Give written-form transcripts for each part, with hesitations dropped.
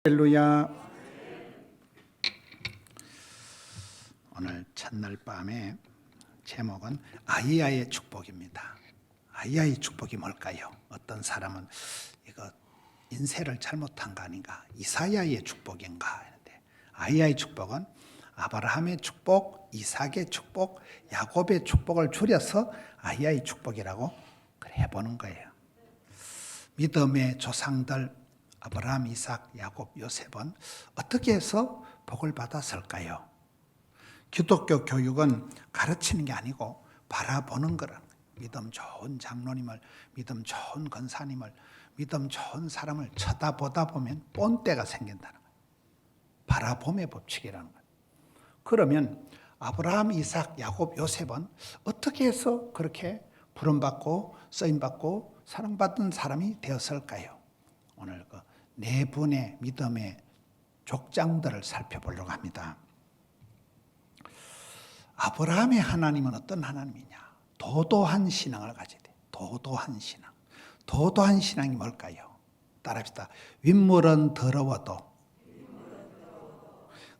할렐루야. 오늘 첫날 밤에 제목은 아히야의 축복입니다. 아히야의 축복이 뭘까요? 어떤 사람은 이거 인쇄를 잘못한 거 아닌가? 이사야의 축복인가? 하는데 아히야의 축복은 아브라함의 축복, 이삭의 축복, 야곱의 축복을 줄여서 아히야의 축복이라고 해보는 거예요. 믿음의 조상들 아브라함, 이삭, 야곱, 요셉은 어떻게 해서 복을 받았을까요? 기독교 교육은 가르치는 게 아니고 바라보는 거라는 거예요. 믿음 좋은 장로님을, 믿음 좋은 권사님을, 믿음 좋은 사람을 쳐다보다 보면 본때가 생긴다는 거예요. 바라봄의 법칙이라는 거예요. 그러면 아브라함, 이삭, 야곱, 요셉은 어떻게 해서 그렇게 부름받고 쓰임받고 사랑받은 사람이 되었을까요? 오늘 그 네 분의 믿음의 족장들을 살펴보려고 합니다. 아브라함의 하나님은 어떤 하나님이냐? 도도한 신앙을 가지되 도도한 신앙. 도도한 신앙이 뭘까요? 따라합시다. 윗물은 더러워도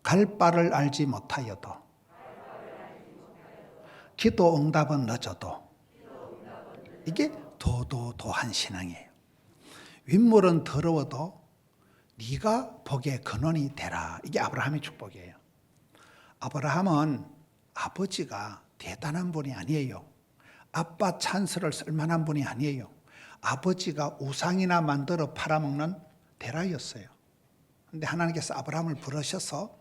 갈 바를 알지 못하여도 기도 응답은 늦어도 이게 도도한 신앙이에요. 윗물은 더러워도 네가 복의 근원이 되라. 이게 아브라함의 축복이에요. 아브라함은 아버지가 대단한 분이 아니에요. 아빠 찬스를 쓸 만한 분이 아니에요. 아버지가 우상이나 만들어 팔아먹는 대라였어요. 그런데 하나님께서 아브라함을 부르셔서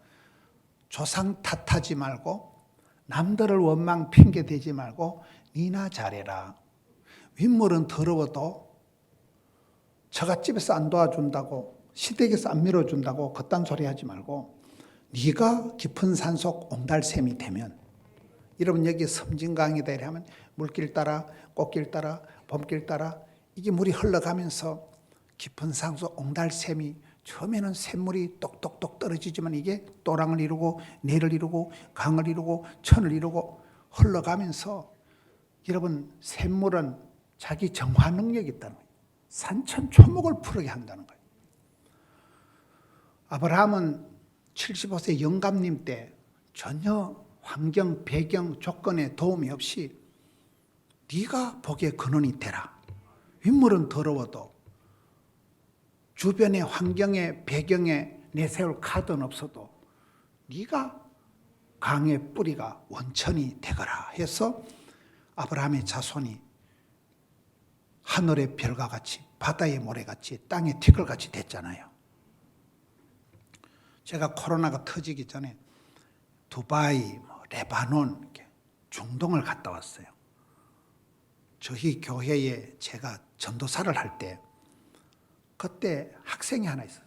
조상 탓하지 말고 남들을 원망 핑계대지 말고 니나 잘해라. 윗물은 더러워도 처갓집에서 안 도와준다고 시댁에서 안 밀어준다고 그딴 소리 하지 말고 네가 깊은 산속 옹달샘이 되면, 여러분 여기 섬진강이다 이러면 물길 따라 꽃길 따라 봄길 따라 이게 물이 흘러가면서 깊은 산속 옹달샘이 처음에는 샘물이 똑똑똑 떨어지지만 이게 또랑을 이루고 내를 이루고 강을 이루고 천을 이루고 흘러가면서, 여러분 샘물은 자기 정화 능력이 있다는 거예요. 산천초목을 푸르게 한다는 거예요. 아브라함은 75세 영감님 때 전혀 환경, 배경, 조건에 도움이 없이 네가 복의 근원이 되라. 윗물은 더러워도 주변의 환경에 배경에 내세울 카드는 없어도 네가 강의 뿌리가 원천이 되거라 해서 아브라함의 자손이 하늘의 별과 같이 바다의 모래같이 땅의 티끌같이 됐잖아요. 제가 코로나가 터지기 전에 두바이, 레바논, 이렇게 중동을 갔다 왔어요. 저희 교회에 제가 전도사를 할 때 그때 학생이 하나 있었어요.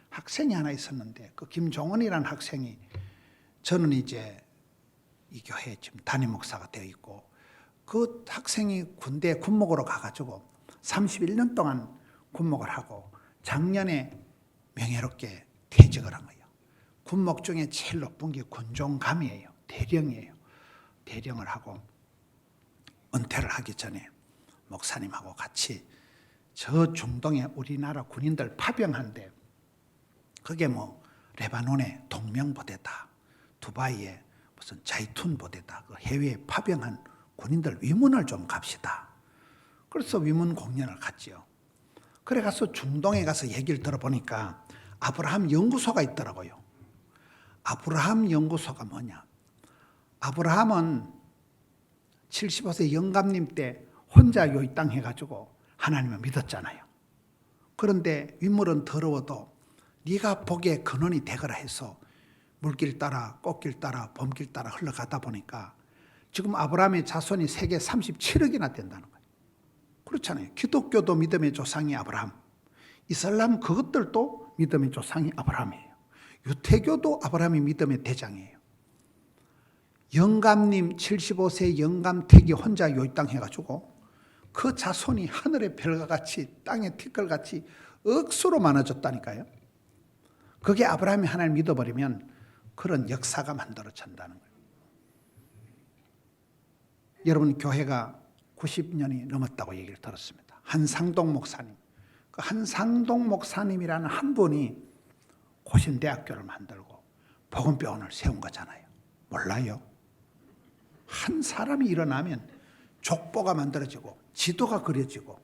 학생이 하나 있었는데 그 김종원이라는 학생이, 저는 이제 이 교회에 지금 담임 목사가 되어 있고 그 학생이 군대 군목으로 가가지고 31년 동안 군목을 하고 작년에 명예롭게 퇴직을 한 거예요. 군목 중에 제일 높은 게 군종감이에요. 대령이에요. 대령을 하고 은퇴를 하기 전에 목사님하고 같이 저 중동에 우리나라 군인들 파병한데, 그게 뭐 레바논의 동명부대다, 두바이의 무슨 자이툰 부대다, 그 해외에 파병한 군인들 위문을 좀 갑시다. 그래서 위문 공연을 갔지요. 그래 가서 중동에 가서 얘기를 들어보니까 아브라함 연구소가 있더라고요. 아브라함 연구소가 뭐냐? 아브라함은 75세 영감님 때 혼자 요 땅 해가지고 하나님을 믿었잖아요. 그런데 윗물은 더러워도 네가 복의 근원이 되거라 해서 물길 따라 꽃길 따라 봄길 따라 흘러가다 보니까 지금 아브라함의 자손이 세계 37억이나 된다는 거예요. 그렇잖아요. 기독교도 믿음의 조상이 아브라함, 이슬람 그것들도 믿음의 조상이 아브라함이에요. 유태교도 아브라함이 믿음의 대장이에요. 영감님 75세 영감택이 혼자 요 땅 해가지고 그 자손이 하늘의 별과 같이 땅의 티끌같이 억수로 많아졌다니까요. 그게 아브라함이 하나님 믿어버리면 그런 역사가 만들어진다는 거예요. 여러분 교회가 90년이 넘었다고 얘기를 들었습니다. 한상동 목사님, 그 한상동 목사님이라는 한 분이 고신대학교를 만들고 복음병원을 세운 거잖아요. 몰라요? 한 사람이 일어나면 족보가 만들어지고 지도가 그려지고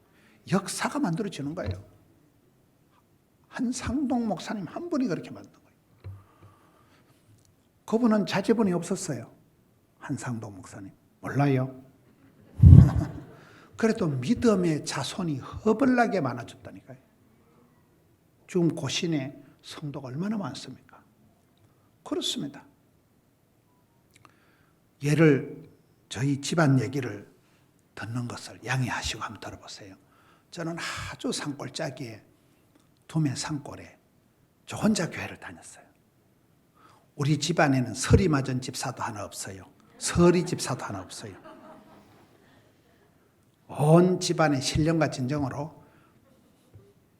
역사가 만들어지는 거예요. 한상동 목사님 한 분이 그렇게 만든 거예요. 그분은 자제분이 없었어요. 한상동 목사님. 몰라요? 그래도 믿음의 자손이 허벌나게 많아졌다니까요. 지금 고신에 성도가 얼마나 많습니까? 그렇습니다. 저희 집안 얘기를 듣는 것을 양해하시고 한번 들어보세요. 저는 아주 산골짜기에 도매 산골에 저 혼자 교회를 다녔어요. 우리 집안에는 설이 맞은 집사도 하나 없어요. 설이 집사도 하나 없어요. 온 집안의 신령과 진정으로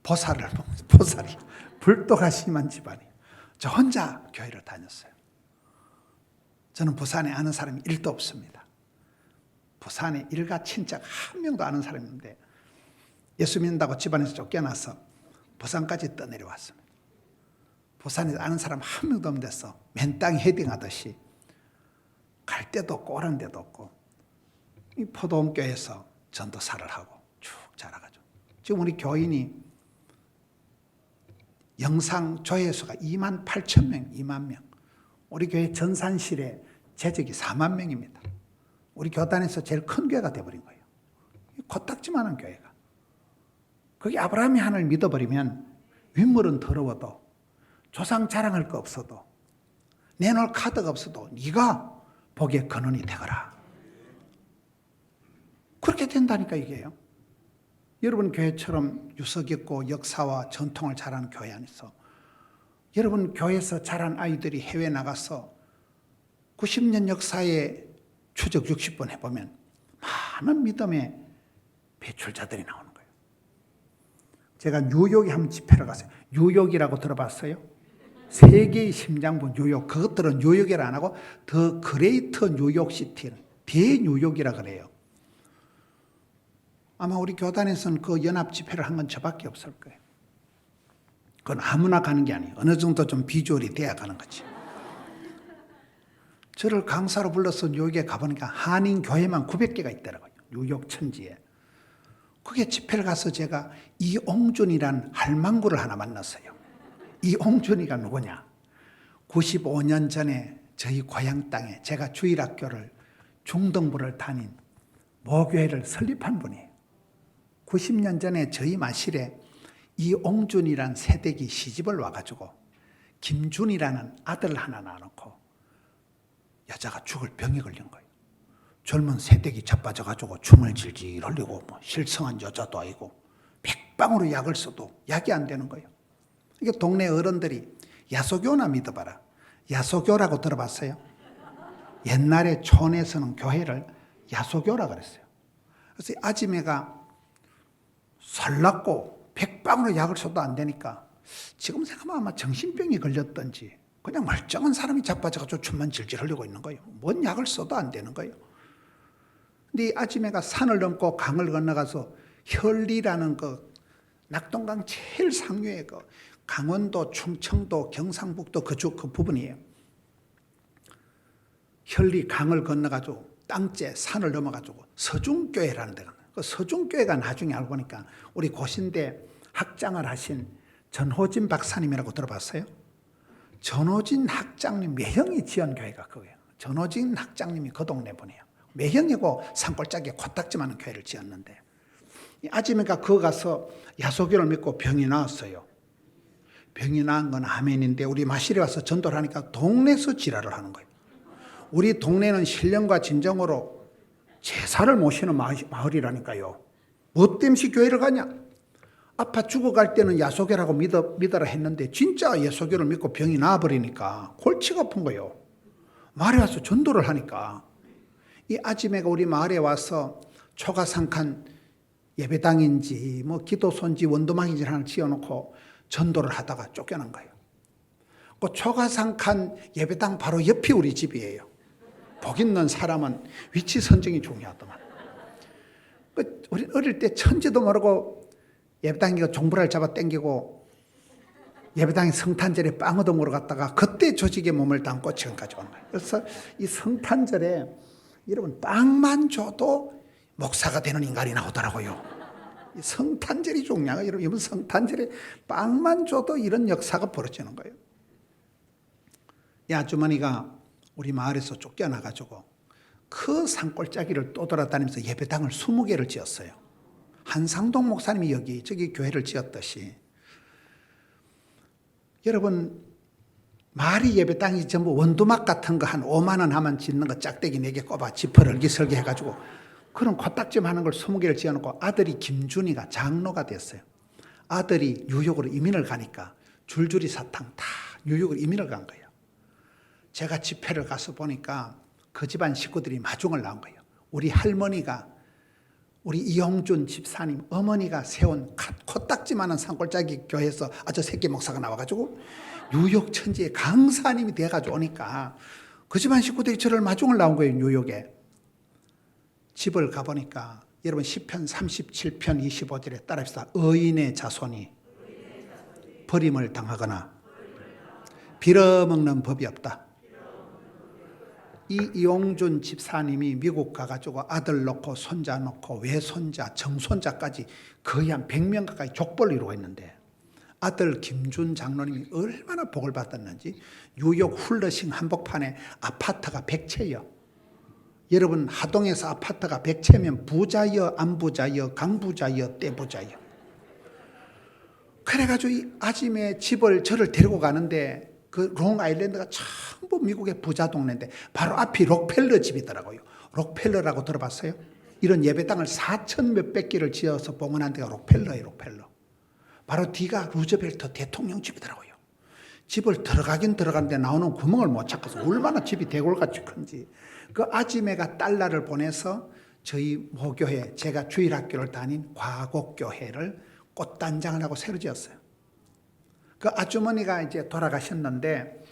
보살이 불도가 심한 집안이에요. 저 혼자 교회를 다녔어요. 저는 부산에 아는 사람이 1도 없습니다. 부산에 일가 친척 한 명도 아는 사람이 없는데 예수 믿는다고 집안에서 쫓겨나서 부산까지 떠내려왔습니다. 부산에서 아는 사람 한 명도 없는 데서 맨 땅 헤딩하듯이 갈 데도 없고 오는 데도 없고 이 포도원교회에서 전도사를 하고 쭉 자라가죠. 지금 우리 교인이 영상 조회수가 2만 8천 명, 2만 명. 우리 교회 전산실에 재적이 4만 명입니다. 우리 교단에서 제일 큰 교회가 돼버린 거예요. 코딱지만한 교회가. 거기 아브라함이 하나님을 믿어버리면 윗물은 더러워도 조상 자랑할 거 없어도 내놓을 카드가 없어도 네가 복의 근원이 되거라. 그렇게 된다니까 이게요. 여러분 교회처럼 유서 깊고 역사와 전통을 잘하는 교회 안에서 여러분 교회에서 자란 아이들이 해외 나가서 90년 역사의 추적 60번 해보면 많은 믿음의 배출자들이 나오는 거예요. 제가 뉴욕에 한번 집회를 갔어요. 뉴욕이라고 들어봤어요? 세계의 심장부 뉴욕. 그것들은 뉴욕이라 안 하고 더 그레이터 뉴욕시티, 대뉴욕이라 그래요. 아마 우리 교단에서는 그 연합 집회를 한 건 저밖에 없을 거예요. 그건 아무나 가는 게 아니에요. 어느 정도 좀 비주얼이 돼야 가는 거지. 저를 강사로 불러서 뉴욕에 가보니까 한인교회만 900개가 있더라고요. 뉴욕 천지에. 그게 집회를 가서 제가 이옹준이란 할망구를 하나 만났어요. 이옹준이가 누구냐? 95년 전에 저희 고향 땅에 제가 주일학교를 중등부를 다닌 모교회를 설립한 분이에요. 90년 전에 저희 마실에 이옹준이란 새댁이 시집을 와가지고 김준이라는 아들을 하나 낳아놓고 여자가 죽을 병에 걸린 거예요. 젊은 새댁이 자빠져가지고 춤을 질질 흘리고 뭐 실성한 여자도 아니고 백방으로 약을 써도 약이 안 되는 거예요. 이게 동네 어른들이 야소교나 믿어봐라. 야소교라고 들어봤어요? 옛날에 촌에서는 교회를 야소교라 그랬어요. 그래서 아지매가 설났고 백방으로 약을 써도 안 되니까 지금 생각하면 아마 정신병이 걸렸던지 그냥 멀쩡한 사람이 자빠져가지고 춤만 질질 흘리고 있는 거예요. 뭔 약을 써도 안 되는 거예요. 근데 이 아지매가 산을 넘고 강을 건너가서 혈리라는 그 낙동강 제일 상류에 그 강원도, 충청도, 경상북도 그쪽 그 부분이에요. 혈리 강을 건너가지고 땅째 산을 넘어가지고 서중교회라는 데가 그 서중교회가 나중에 알고 보니까 우리 고신대 학장을 하신 전호진 박사님이라고 들어봤어요? 전호진 학장님 매형이 지은 교회가 그거예요. 전호진 학장님이 그 동네 분이에요. 매형이고 산골짜기에 코딱지만한 교회를 지었는데 이 아지매가 그거 가서 야소교를 믿고 병이 나왔어요. 병이 나은 건 아멘인데 우리 마실에 와서 전도를 하니까 동네에서 지랄을 하는 거예요. 우리 동네는 신령과 진정으로 제사를 모시는 마을이라니까요. 뭐 때문에 교회를 가냐? 아파 죽어갈 때는 야소교라고 믿어라 했는데 진짜 야소교를 믿고 병이 나아버리니까 골치가 아픈 거예요. 마을에 와서 전도를 하니까 이 아지매가 우리 마을에 와서 초가상칸 예배당인지 뭐 기도소인지 원도망인지 하나 지어놓고 전도를 하다가 쫓겨난 거예요. 그 초가상칸 예배당 바로 옆이 우리 집이에요. 복 있는 사람은 위치 선정이 중요하더만. 우리 어릴 때 천지도 모르고 예배당이가 종부라를 잡아 당기고 예배당이 성탄절에 빵 얻어 먹으러 갔다가 그때 조직에 몸을 담고 지금까지 온 거예요. 그래서 이 성탄절에 여러분 빵만 줘도 목사가 되는 인간이 나오더라고요. 이 성탄절이 중요해요. 여러분 성탄절에 빵만 줘도 이런 역사가 벌어지는 거예요. 이 아주머니가 우리 마을에서 쫓겨나가지고 그 산골짜기를 떠돌아다니면서 예배당을 20개를 지었어요. 한상동 목사님이 저기 교회를 지었듯이 여러분 마을이 예배당이 전부 원두막 같은 거 한 5만 원 하면 짓는 거 짝대기 4개 꼽아 지퍼 얼기설기 해가지고 그런 코딱짐 하는 걸 20개를 지어놓고 아들이 김준이가 장로가 됐어요. 아들이 뉴욕으로 이민을 가니까 줄줄이 사탕 다 뉴욕으로 이민을 간 거예요. 제가 집회를 가서 보니까 그 집안 식구들이 마중을 나온 거예요. 우리 할머니가 우리 이용준 집사님 어머니가 세운 코딱지만한 산골짜기 교회에서 아주 새끼 목사가 나와가지고 뉴욕 천지의 강사님이 돼가지고 오니까 그 집안 식구들이 저를 마중을 나온 거예요. 뉴욕에. 집을 가보니까 여러분 시편 37편 25절에 따라합시다. 의인의 자손이 버림을 당하거나 빌어먹는 법이 없다. 이 이용준 집사님이 미국 가가지고 아들 놓고 손자 놓고 외손자 정손자까지 거의 한 100명 가까이 족보를 이루고 있는데 아들 김준 장로님이 얼마나 복을 받았는지 뉴욕 훌러싱 한복판에 아파트가 100채요. 여러분 하동에서 아파트가 100채면 부자여 안 부자여 강부자여 떼부자여. 그래가지고 이 아침에 저를 데리고 가는데 그 롱아일랜드가 전부 미국의 부자 동네인데 바로 앞이 록펠러 집이더라고요. 록펠러라고 들어봤어요? 이런 예배당을 4천 몇백 개를 지어서 봉헌한 데가 록펠러예요. 록펠러. 바로 뒤가 루즈벨트 대통령 집이더라고요. 집을 들어가긴 들어갔는데 나오는 구멍을 못 찾고서 얼마나 집이 대골같이 큰지. 그 아지매가 달러를 보내서 저희 모교회 제가 주일학교를 다닌 과곡교회를 꽃단장을 하고 새로 지었어요. 그 아주머니가 이제 돌아가셨는데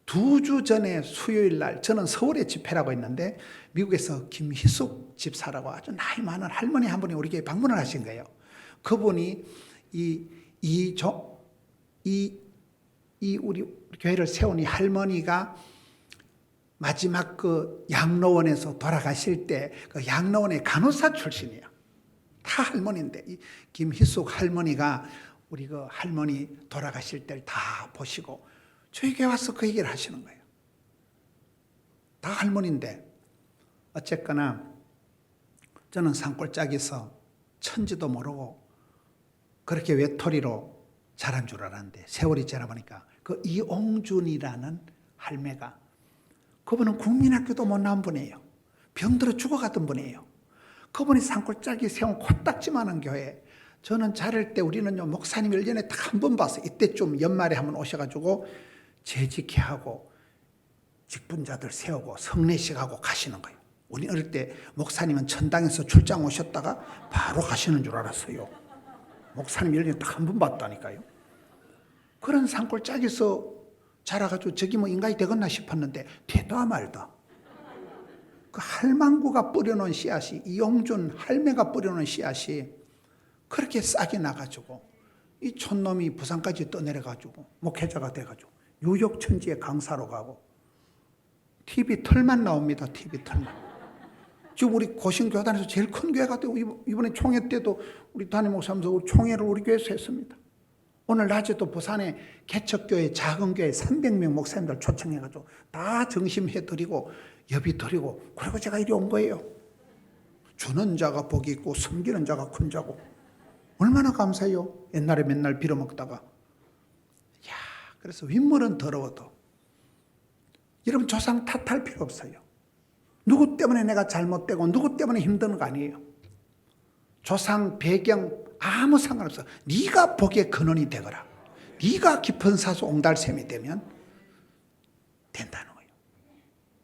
2주 전에 수요일 날 저는 서울에 집회라고 했는데 미국에서 김희숙 집사라고 아주 나이 많은 할머니 한 분이 우리 교회 방문을 하신 거예요. 그분이 우리 교회를 세운 이 할머니가 마지막 그 양로원에서 돌아가실 때 그 양로원의 간호사 출신이에요. 다 할머니인데 이 김희숙 할머니가 우리 그 할머니 돌아가실 때를 다 보시고 저희 교회 와서 그 얘기를 하시는 거예요. 다 할머니인데 어쨌거나 저는 산골짜기에서 천지도 모르고 그렇게 외톨이로 자란 줄 알았는데 세월이 지나보니까 그 이옹준이라는 할매가 그분은 국민학교도 못 나온 분이에요. 병들어 죽어가던 분이에요. 그분이 산골짜기 세운 코딱지만한 교회. 저는 자랄 때 우리는요 목사님 1년에 딱 한 번 봤어요. 이때쯤 연말에 한번 오셔가지고 재직회하고 직분자들 세우고 성례식하고 가시는 거예요. 우리 어릴 때 목사님은 천당에서 출장 오셨다가 바로 가시는 줄 알았어요. 목사님 1년에 딱 한 번 봤다니까요. 그런 산골짜기에서 자라가지고 저기 뭐 인간이 되겠나 싶었는데 되다 말다. 그 할망구가 뿌려놓은 씨앗이 이용준 할매가 뿌려놓은 씨앗이 그렇게 싹이 나가지고 이 촌놈이 부산까지 떠내려가지고 목회자가 돼가지고 뉴욕 천지에 강사로 가고 TV 털만 나옵니다. TV 털만. 지금 우리 고신교단에서 제일 큰 교회가 되고 이번에 총회 때도 우리 담임 목사님도 총회를 우리 교회에서 했습니다. 오늘 낮에도 부산에 개척교회 작은 교회 300명 목사님들 초청해가지고 다 정심해드리고 예비드리고 그리고 제가 이리 온 거예요. 주는 자가 복이 있고 섬기는 자가 큰 자고 얼마나 감사해요. 옛날에 맨날 빌어먹다가. 그래서 윗물은 더러워도 여러분 조상 탓할 필요 없어요. 누구 때문에 내가 잘못되고 누구 때문에 힘든 거 아니에요. 조상 배경 아무 상관없어. 네가 복의 근원이 되거라. 네가 깊은 사수 옹달샘이 되면 된다는 거예요.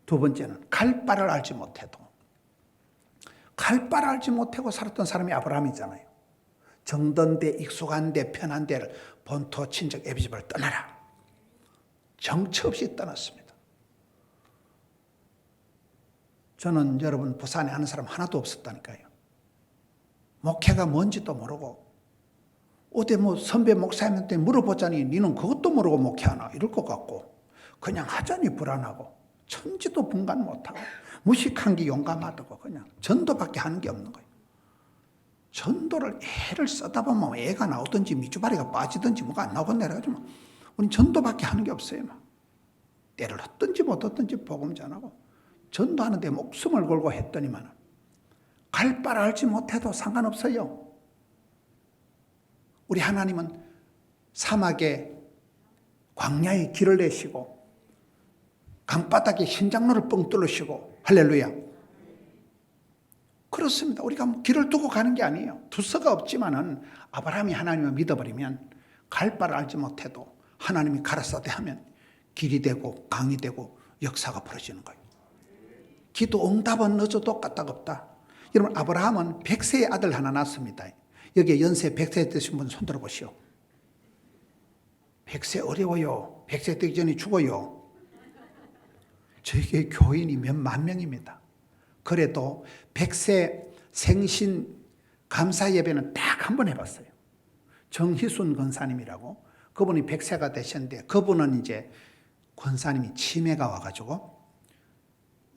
두 번째는 갈 바를 알지 못해도 갈 바를 알지 못하고 살았던 사람이 아브라함이잖아요. 정든 데 익숙한 데 편한 데를 본토 친척 애비집을 떠나라. 정처 없이 떠났습니다. 저는 여러분 부산에 아는 사람 하나도 없었다니까요. 목회가 뭔지도 모르고 어디 뭐 선배 목사님한테 물어보자니 니는 그것도 모르고 목회하나 이럴 것 같고 그냥 하자니 불안하고 천지도 분간 못하고 무식한 게 용감하다고 그냥 전도밖에 하는 게 없는 거예요. 전도를 애를 쓰다 보면 애가 나오든지 미주바리가 빠지든지 뭐가 안 나오건 내려가지만 우린 전도밖에 하는 게 없어요. 때를 얻든지 못 얻든지 복음 전하고 전도하는데 목숨을 걸고 했더니만 갈 바를 알지 못해도 상관없어요. 우리 하나님은 사막에 광야에 길을 내시고 강바닥에 흰장로를 뻥 뚫으시고 할렐루야. 그렇습니다. 우리가 길을 두고 가는 게 아니에요. 두서가 없지만은 아브라함이 하나님을 믿어버리면 갈 바를 알지 못해도 하나님이 가라사대 하면 길이 되고 강이 되고 역사가 벌어지는 거예요. 기도 응답은 늦어도 까딱없다. 여러분 아브라함은 100세의 아들 하나 낳았습니다. 여기에 연세 100세 되신 분 손들어 보시오. 100세 어려워요. 100세 되기 전에 죽어요. 저에게 교인이 몇만 명입니다. 그래도 100세 생신 감사 예배는 딱 한 번 해봤어요. 정희순 권사님이라고 그분이 100세가 되셨는데 그분은 이제 권사님이 치매가 와가지고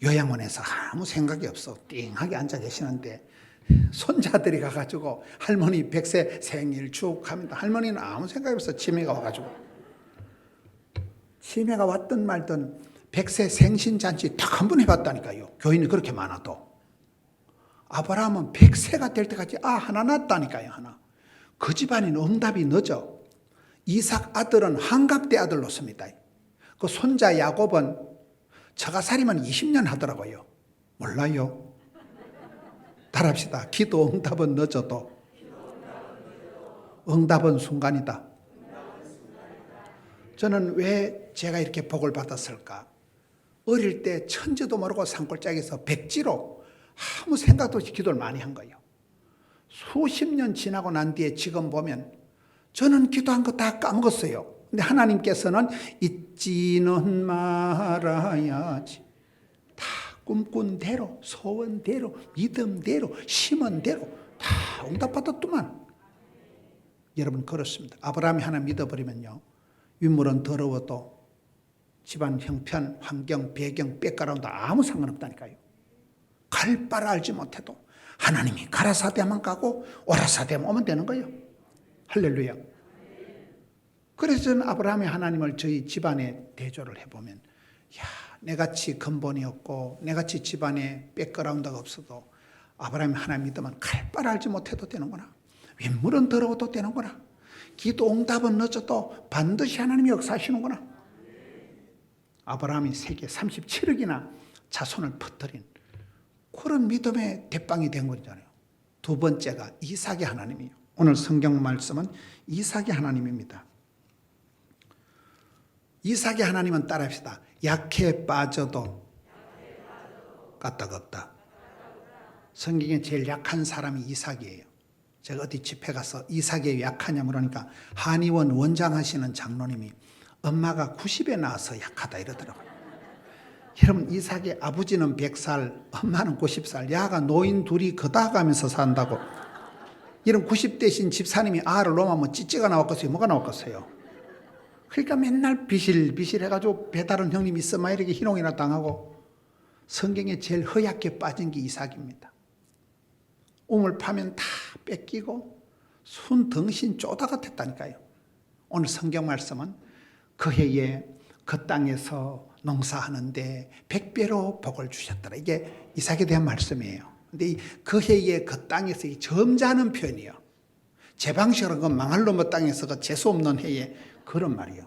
요양원에서 아무 생각이 없어 띵하게 앉아 계시는데 손자들이 가가지고 할머니 100세 생일 축하합니다. 할머니는 아무 생각이 없어 치매가 와가지고 치매가 왔든 말든 100세 생신잔치 딱 한 번 해봤다니까요. 교인이 그렇게 많아도. 아브라함은 100세가 될 때까지 하나 낳았다니까요. 하나. 그 집안인 응답이 늦어. 이삭 아들은 한갑대 아들 놓습니다. 그 손자 야곱은 처가살이만 20년 하더라고요. 몰라요. 따라합시다. 기도 응답은 늦어도 응답은 순간이다. 저는 왜 제가 이렇게 복을 받았을까? 어릴 때 천지도 모르고 산골짜기에서 백지로 아무 생각도 없이 기도를 많이 한 거예요. 수십 년 지나고 난 뒤에 지금 보면 저는 기도한 거 다 까먹었어요. 근데 하나님께서는 잊지는 말아야지. 다 꿈꾼 대로, 소원대로, 믿음대로, 심은 대로 다 응답받았더만. 여러분 그렇습니다. 아브라함이 하나 믿어버리면요. 윗물은 더러워도 집안 형편, 환경, 배경, 백그라운드 아무 상관없다니까요. 갈 바를 알지 못해도 하나님이 가라사대만 가고 오라사대만 오면 되는 거예요. 할렐루야. 그래서 저는 아브라함이 하나님을 저희 집안에 대조를 해보면 내같이 근본이 없고 내같이 집안에 백그라운드가 없어도 아브라함이 하나님 믿으면 갈 바를 알지 못해도 되는구나. 윗물은 더러워도 되는구나. 기도 응답은 늦어도 반드시 하나님이 역사하시는구나. 아브라함이 세계 37억이나 자손을 퍼뜨린 그런 믿음의 대빵이 된 거잖아요. 두 번째가 이삭의 하나님이에요. 오늘 성경 말씀은 이삭의 하나님입니다. 이삭의 하나님은 따라합시다. 약해 빠져도 까딱없다. 성경에 제일 약한 사람이 이삭이에요. 제가 어디 집회 가서 이삭이 왜 약하냐 물으니까 한의원 원장하시는 장로님이 엄마가 90에 나와서 약하다 이러더라고요. 여러분 이삭의 아버지는 100살, 엄마는 90살, 야가 노인 둘이 거다가면서 산다고. 이런 90대신 집사님이 알을 놓으면 찌찌가 나왔겠어요? 뭐가 나왔겠어요? 그러니까 맨날 비실비실 해가지고 배다른 형님 있으면 이렇게 희롱이나 당하고. 성경에 제일 허약게 빠진 게 이삭입니다. 우물 파면 다 뺏기고 순 덩신 쪼다 같았다니까요. 오늘 성경 말씀은 그 해에 그 땅에서 농사하는데 100배로 복을 주셨더라. 이게 이삭에 대한 말씀이에요. 근데 그 해에 그 땅에서 점자는 표현이에요. 제 방식으로 그 망할 놈의 땅에서 그 재수 없는 해에 그런 말이에요.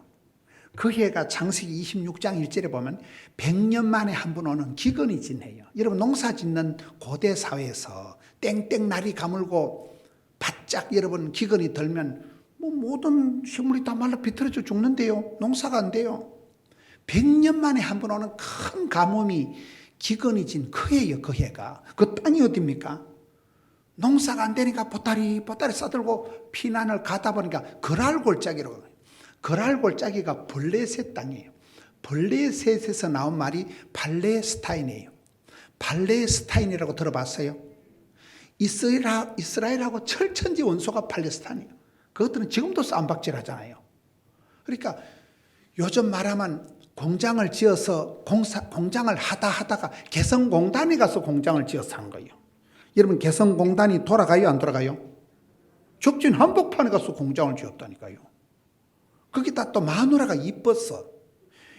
그 해가 창세기 26장 1절에 보면 100년 만에 한 번 오는 기근이 진 해예요. 여러분 농사 짓는 고대 사회에서 땡땡 날이 가물고 바짝 여러분 기근이 들면 뭐 모든 식물이 다 말라 비틀어져 죽는데요. 농사가 안 돼요. 100년 만에 한 번 오는 큰 가뭄이 기근이 진 그 해예요. 그 해가. 그 땅이 어딥니까? 농사가 안 되니까 보따리 싸들고 피난을 가다 보니까 거랄골짜기로 가요. 거랄골짜기가 블레셋 땅이에요. 블레셋에서 나온 말이 팔레스타인이에요. 팔레스타인이라고 들어봤어요? 이스라엘하고 철천지 원소가 팔레스타인이에요. 그것들은 지금도 쌈박질 하잖아요. 그러니까 요즘 말하면 공장을 지어서 공장을 하다가 개성공단에 가서 공장을 지어서 한 거예요. 여러분 개성공단이 돌아가요 안 돌아가요? 적진 한복판에 가서 공장을 지었다니까요. 거기다 또 마누라가 이뻤어.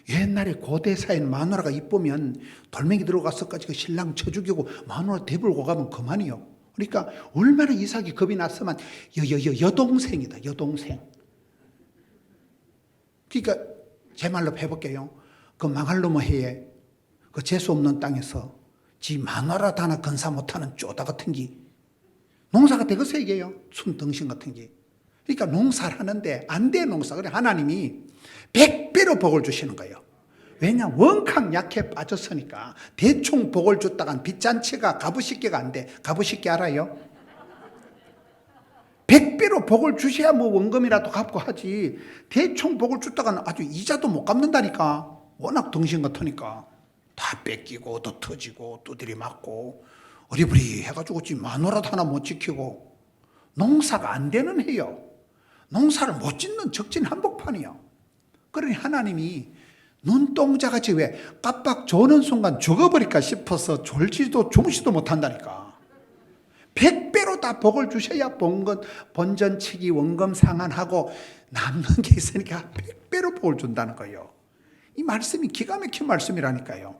옛날에 고대사에는 마누라가 이쁘면 돌멩이 들어가서까지 그 신랑 쳐 죽이고 마누라 대불고 가면 그만이요. 그러니까 얼마나 이삭이 겁이 났으면 여동생이다. 여동생. 그러니까 제 말로 해볼게요. 그 망할 놈의 해에 그 재수 없는 땅에서 지 마누라도 하나 건사 못하는 쪼다 같은 게 농사가 되겠어요 이게요. 순등신 같은 게. 그러니까 농사를 하는데 안 돼 농사. 그래 하나님이 100배로 복을 주시는 거예요. 왜냐 원캉 약해 빠졌으니까. 대충 복을 줬다간 빚잔치가 가부식계가 안 돼. 가부식계 알아요? 100배로 복을 주셔야 뭐 원금이라도 갚고 하지. 대충 복을 줬다가는 아주 이자도 못 갚는다니까. 워낙 등신 같으니까. 다 뺏기고 또 터지고 두드리 맞고 어리부리 해가지고 지금 마누라도 하나 못 지키고 농사가 안 되는 해요. 농사를 못 짓는 적진 한복판이요. 그러니 하나님이 눈동자같이 왜 깜빡 조는 순간 죽어버릴까 싶어서 졸지도 주무시도 못한다니까. 100배로 다 복을 주셔야 본전치기 원금 상환하고 남는 게 있으니까 100배로 복을 준다는 거예요. 이 말씀이 기가 막힌 말씀이라니까요.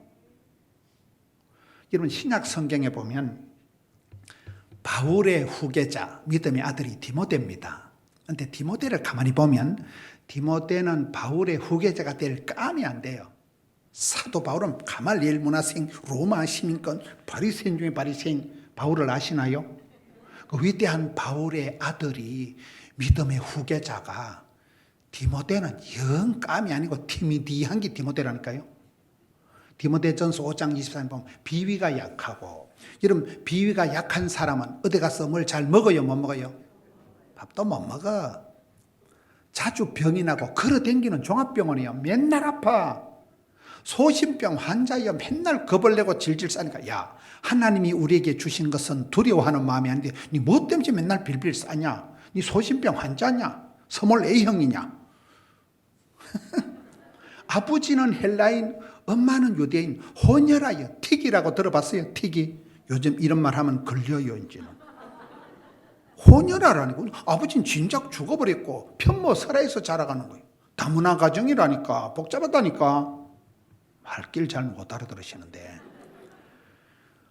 여러분 신약 성경에 보면 바울의 후계자 믿음의 아들이 디모데입니다. 그런데 디모데를 가만히 보면 디모데는 바울의 후계자가 될 감이 안 돼요. 사도 바울은 가말리엘 문화생, 로마 시민권, 바리새인 중에 바리새인. 바울을 아시나요? 그 위대한 바울의 아들이 믿음의 후계자가 디모데는 영 감이 아니고 티미디한 게 디모데라니까요. 디모데전서 5장 24절 보면 비위가 약하고, 여러분 비위가 약한 사람은 어디 가서 뭘 잘 먹어요 못 먹어요? 밥도 못 먹어. 자주 병이 나고 걸어다니는 종합병원이야. 맨날 아파. 소심병 환자야. 맨날 겁을 내고 질질 싸니까 야 하나님이 우리에게 주신 것은 두려워하는 마음이 아닌데 니 뭐 때문에 맨날 빌빌 싸냐? 니 소심병 환자냐? 스몰 A형이냐? 아버지는 헬라인, 엄마는 유대인, 혼혈하여 틱이라고 들어봤어요? 틱이. 요즘 이런 말 하면 걸려요 이제는. 혼혈하라니까. 아버지는 진작 죽어버렸고 편모 설화에서 자라가는 거예요. 다문화 가정이라니까. 복잡하다니까. 말길 잘 못 알아들으시는데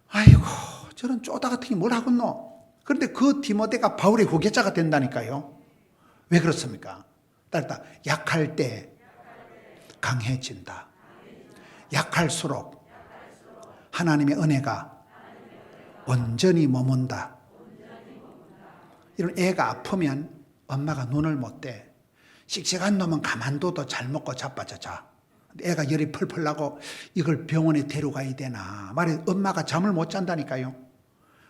아이고 저런 쪼다 같은 게 뭘 하겠노. 그런데 그 디모데가 바울의 후계자가 된다니까요. 왜 그렇습니까? 따르다 약할 때 강해진다. 약할수록 하나님의 은혜가 온전히 머문다. 이런 애가 아프면 엄마가 눈을 못 떼. 씩씩한 놈은 가만둬도 잘 먹고 자빠져 자. 애가 열이 펄펄 나고 이걸 병원에 데려가야 되나 말해. 엄마가 잠을 못 잔다니까요.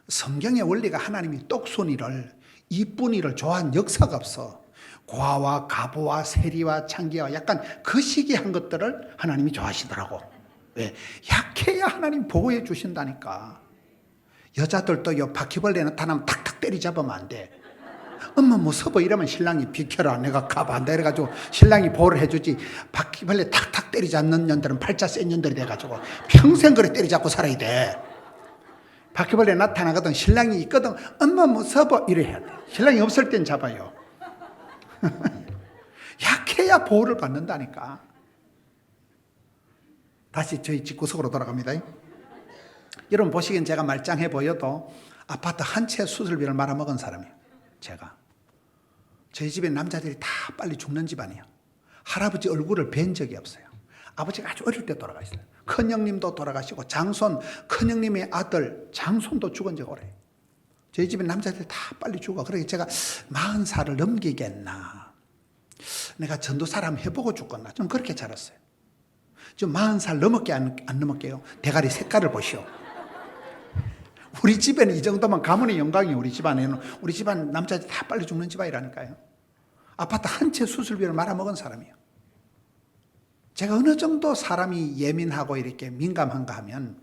성경의 원리가 하나님이 똑순이를 이쁜이를 좋아한 역사가 없어. 고아와 가부와 세리와 창기와 약간 그 시기한 것들을 하나님이 좋아하시더라고. 왜? 약해야 하나님 보호해 주신다니까. 여자들도 바퀴벌레 나타나면 탁탁 때리잡으면 안 돼. 엄마 무서워 이러면 신랑이 비켜라 내가 가봐한다 이래가지고 신랑이 보호를 해주지. 바퀴벌레 탁탁 때리잡는 년들은 팔자 센 년들이 돼가지고 평생 그래 때리잡고 살아야 돼. 바퀴벌레 나타나거든 신랑이 있거든 엄마 무서워 이래야 돼. 신랑이 없을 땐 잡아요. 약해야 보호를 받는다니까. 다시 저희 집구석으로 돌아갑니다. 여러분 보시기엔 제가 말짱해 보여도 아파트 한 채 수술비를 말아먹은 사람이에요. 제가. 저희 집에 남자들이 다 빨리 죽는 집안이에요. 할아버지 얼굴을 뵌 적이 없어요. 아버지가 아주 어릴 때 돌아가셨어요. 큰형님도 돌아가시고 장손, 큰형님의 아들 장손도 죽은 지가 오래요. 저희 집에 남자들이 다 빨리 죽어. 그래서 제가 40살을 넘기겠나. 내가 전도사를 한번 해보고 죽겠나. 좀 그렇게 자랐어요. 좀 40살 넘을게 안 넘을게요. 대가리 색깔을 보시오. 우리 집에는 이 정도면 가문의 영광이에요. 우리 집안에는. 우리 집안 남자들 다 빨리 죽는 집안이라니까요. 아파트 한 채 수술비를 말아먹은 사람이에요. 제가 어느 정도 사람이 예민하고 이렇게 민감한가 하면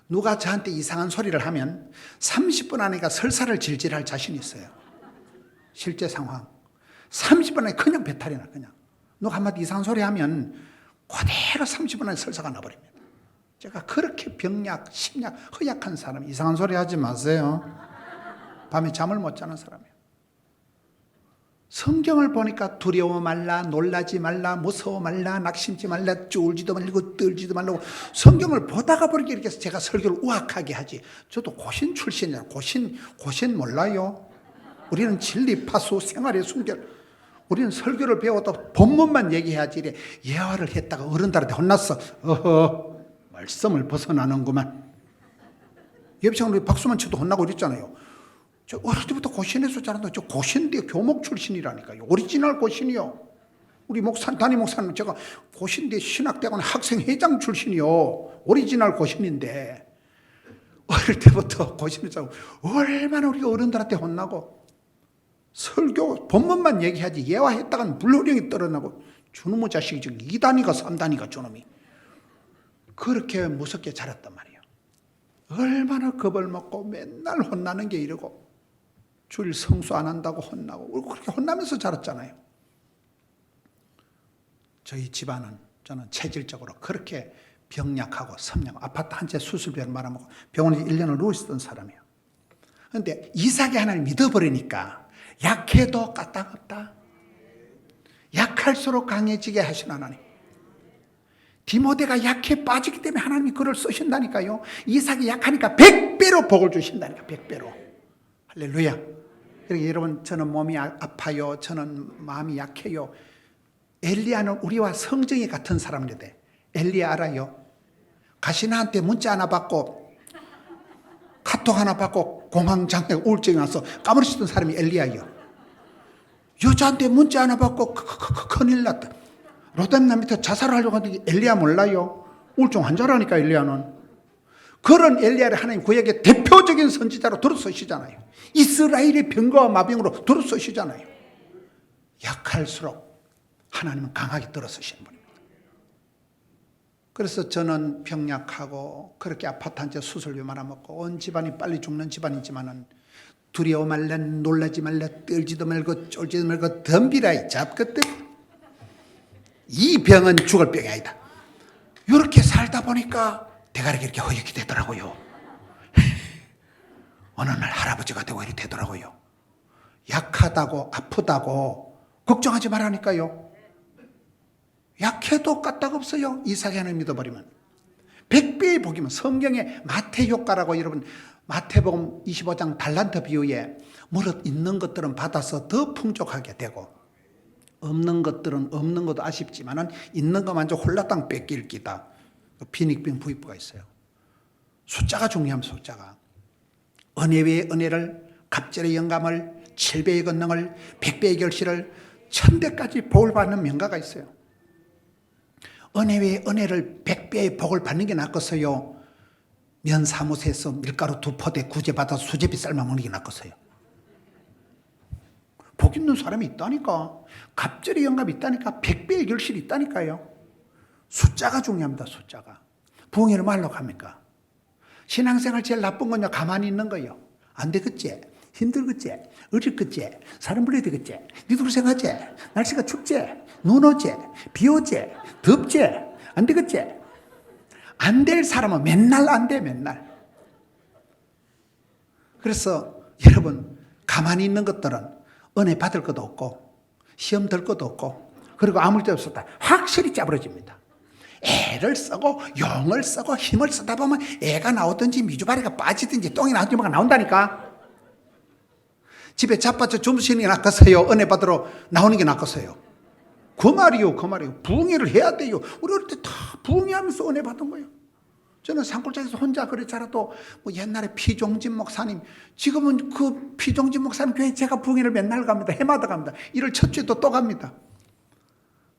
누가 저한테 이상한 소리를 하면 30분 안에 설사를 질질할 자신이 있어요. 실제 상황. 30분 안에 그냥 배탈이 나. 그냥 누가 한마디 이상한 소리 하면 그대로 30분 안에 설사가 나버립니다. 제가 그렇게 병약, 심약, 허약한 사람, 이상한 소리 하지 마세요. 밤에 잠을 못 자는 사람이에요. 성경을 보니까 두려워 말라, 놀라지 말라, 무서워 말라, 낙심지 말라, 쫄지도 말고 떨지도 말라고 성경을 보다가 보니까 이렇게 해서 제가 설교를 우악하게 하지. 저도 고신 출신이에요. 고신 몰라요? 우리는 진리, 파수, 생활의 순결. 우리는 설교를 배워도 본문만 얘기해야지. 이래 예화를 했다가 어른들한테 혼났어. 어허, 말씀을 벗어나는구만. 예비창 우리 박수만 쳐도 혼나고 그랬잖아요. 저 어릴 때부터 고신에서 자란다. 저 고신대 교목 출신이라니까요. 오리지널 고신이요. 우리 담임 목사님 제가 고신대 신학대학원 학생회장 출신이요. 오리지널 고신인데 어릴 때부터 고신에서 얼마나 우리가 어른들한테 혼나고 설교 본문만 얘기하지 예화했다간 불호령이 떨어나고 저놈의 자식이 지금 2단위가 3단위가 저놈이 그렇게 무섭게 자랐단 말이에요. 얼마나 겁을 먹고 맨날 혼나는 게 이러고 주일 성수 안 한다고 혼나고 그렇게 혼나면서 자랐잖아요. 저희 집안은 저는 체질적으로 그렇게 병약하고 섬약하고 아파트 한 채 수술비를 말아먹고 병원에 1년을 누워 있었던 사람이에요. 그런데 이삭이 하나님 믿어버리니까 약해도 까딱없다. 약할수록 강해지게 하신 하나님. 디모데가 약해 빠지기 때문에 하나님이 그를 쓰신다니까요. 이삭이 약하니까 100배로 복을 주신다니까. 100배로. 할렐루야. 그러니까 여러분 저는 몸이 아파요. 저는 마음이 약해요. 엘리야는 우리와 성정이 같은 사람인데 엘리야 알아요? 가시나한테 문자 하나 받고 카톡 하나 받고 공황장애 우울증이 와서 까무러치던 사람이 엘리야예요. 여자한테 문자 하나 받고 큰일 났다. 로뎀남 밑에 자살하려고 하는데 엘리야 몰라요? 우울증 환자라니까 엘리야는. 그런 엘리야를 하나님 구약의 대표적인 선지자로 들어서시잖아요. 이스라엘의 병거와 마병으로 들어서시잖아요. 약할수록 하나님은 강하게 들어서시는 분입니다. 그래서 저는 병약하고 그렇게 아파트 한 채 수술비 말아먹고 온 집안이 빨리 죽는 집안이지만은 두려워 말라, 놀라지 말라, 떨지도 말고 쫄지도 말고 덤비라 잡것들. 이 병은 죽을 병이 아니다. 이렇게 살다 보니까 대가리가 이렇게 허옇게 되더라고요. 어느 날 할아버지가 되고 이렇게 되더라고요. 약하다고 아프다고 걱정하지 말라니까요. 약해도 까딱없어요. 이삭이 하나님 믿어버리면 100배의 복이면 성경에 마태효과라고 여러분 마태복음 25장 달란트 비유에 무릇 있는 것들은 받아서 더 풍족하게 되고 없는 것들은 없는 것도 아쉽지만은 있는 것만저 홀라당 뺏길 기다. 빈익빈 부익부가 있어요. 숫자가 중요합니다. 숫자가. 은혜 위에 은혜를, 갑절의 영감을, 7배의 권능을, 100배의 결실을, 1000배까지 복을 받는 명가가 있어요. 은혜 위에 은혜를 100배의 복을 받는 게 낫겠어요? 면사무소에서 밀가루 2포대 구제받아서 수제비 삶아 먹는 게 낫겠어요? 복 있는 사람이 있다니까. 갑절의 영감이 있다니까. 100배의 결실이 있다니까요. 숫자가 중요합니다. 숫자가. 부흥회를 말로 갑니까? 신앙생활 제일 나쁜 건요. 가만히 있는 거예요. 안 되겠지? 힘들겠지? 어렵겠지? 사람 불러야 되겠지? 니도 고생하지? 날씨가 춥지? 눈 오지? 비 오지? 덥지? 안 되겠지? 안 될 사람은 맨날 안 돼. 맨날. 그래서 여러분 가만히 있는 것들은 은혜 받을 것도 없고 시험 들 것도 없고 그리고 아무 데 없었다. 확실히 짜부러집니다. 애를 쓰고 용을 쓰고 힘을 쓰다 보면 애가 나오든지 미주바리가 빠지든지 똥이 나오든지 뭐가 나온다니까. 집에 자빠져 주무시는 게 낫겠어요? 은혜 받으러 나오는 게 낫겠어요? 그 말이요. 그 말이요. 부흥회를 해야 돼요. 우리 어릴 때 다 부흥회하면서 은혜 받은 거예요. 저는 산골짜기에서 혼자 그래 자라도 뭐 옛날에 피종진 목사님, 지금은 그 피종진 목사님 교회 제가 부흥회를 맨날 갑니다. 해마다 갑니다. 1월 첫 주에도 또 갑니다.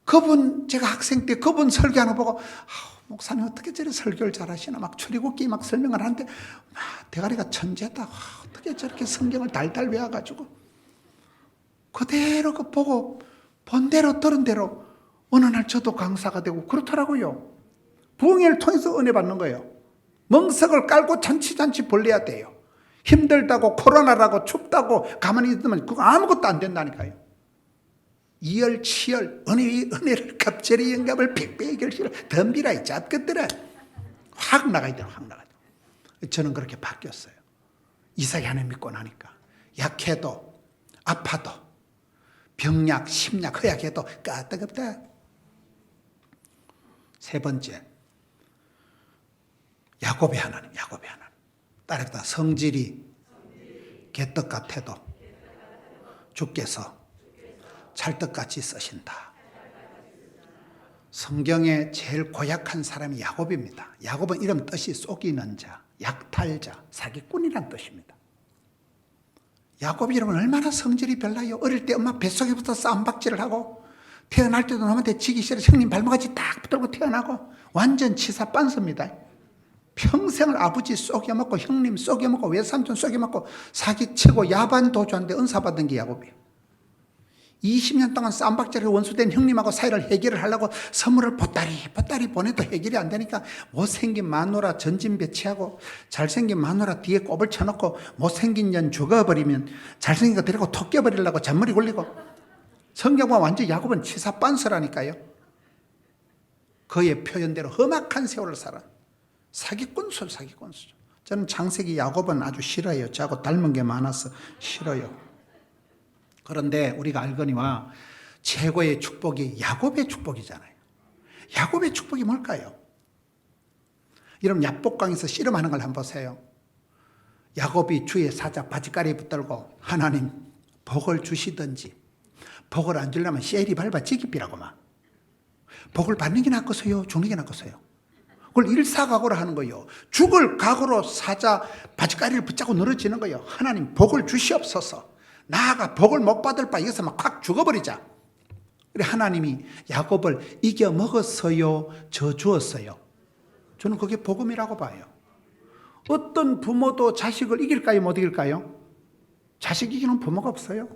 그분 제가 학생 때 그분 설교하는 거 보고 목사님 어떻게 저렇게 설교를 잘하시나 막 출애굽기 막 설명을 하는데 대가리가 천재다. 어떻게 저렇게 성경을 달달 외워가지고 그대로 그 보고 본 대로 들은 대로 어느 날 저도 강사가 되고 그렇더라고요. 부흥회를 통해서 은혜 받는 거예요. 멍석을 깔고 잔치잔치 벌려야 돼요. 힘들다고 코로나라고 춥다고 가만히 있으면 그거 아무것도 안 된다니까요. 이열치열 은혜를 갑절의 영감을 백배의 결실을 덤비라 이 잡것들아. 확 나가야 돼요. 확 나가야 돼요. 저는 그렇게 바뀌었어요. 이삭이 하나님 믿고 나니까 약해도 아파도 병약 심약 허약해도 까딱없다. 세 번째, 야곱의 하나님. 따라합니다. 성질이 개떡 같아도 주께서 찰떡같이 쓰신다. 성경에 제일 고약한 사람이 야곱입니다. 야곱은 이런 뜻이 속이는 자, 약탈자, 사기꾼이란 뜻입니다. 야곱이 여러분 얼마나 성질이 별나요? 어릴 때 엄마 뱃속에부터 쌈박질을 하고 태어날 때도 남한테 지기 싫어 형님 발목까지 딱 붙들고 태어나고 완전 치사 빤스입니다. 평생을 아버지 속여먹고 형님 속여먹고 외삼촌 속여먹고 사기치고 야반 도주한데 은사받은 게 야곱이에요. 20년 동안 쌈박질을 원수된 형님하고 사이를 해결을 하려고 선물을 보따리 보내도 해결이 안 되니까 못생긴 마누라 전진 배치하고 잘생긴 마누라 뒤에 꼽을 쳐놓고 못생긴 년 죽어버리면 잘생긴 거 데리고 톡 껴버리려고 잔머리 굴리고 성경과 완전 야곱은 치사 빤스라니까요. 그의 표현대로 험악한 세월을 살아. 사기꾼수. 저는 창세기 야곱은 아주 싫어요. 저하고 닮은 게 많아서 싫어요. 그런데 우리가 알거니와 최고의 축복이 야곱의 축복이잖아요. 야곱의 축복이 뭘까요? 여러분 야복강에서 씨름하는 걸 한번 보세요. 야곱이 주의 사자 바지가리에 붙들고 하나님 복을 주시든지 복을 안 주려면 셀이 밟아 지기비라고 막. 복을 받는 게 낫겠어요? 죽는 게 낫겠어요? 그걸 일사각오로 하는 거예요. 죽을 각오로 사자 바지가리를 붙잡고 늘어지는 거예요. 하나님 복을 주시옵소서. 나아가 복을 못 받을 바 여기서 막 확 죽어버리자. 그래 하나님이 야곱을 이겨 먹었어요? 저 주었어요? 저는 그게 복음이라고 봐요. 어떤 부모도 자식을 이길까요? 못 이길까요? 자식 이기는 부모가 없어요.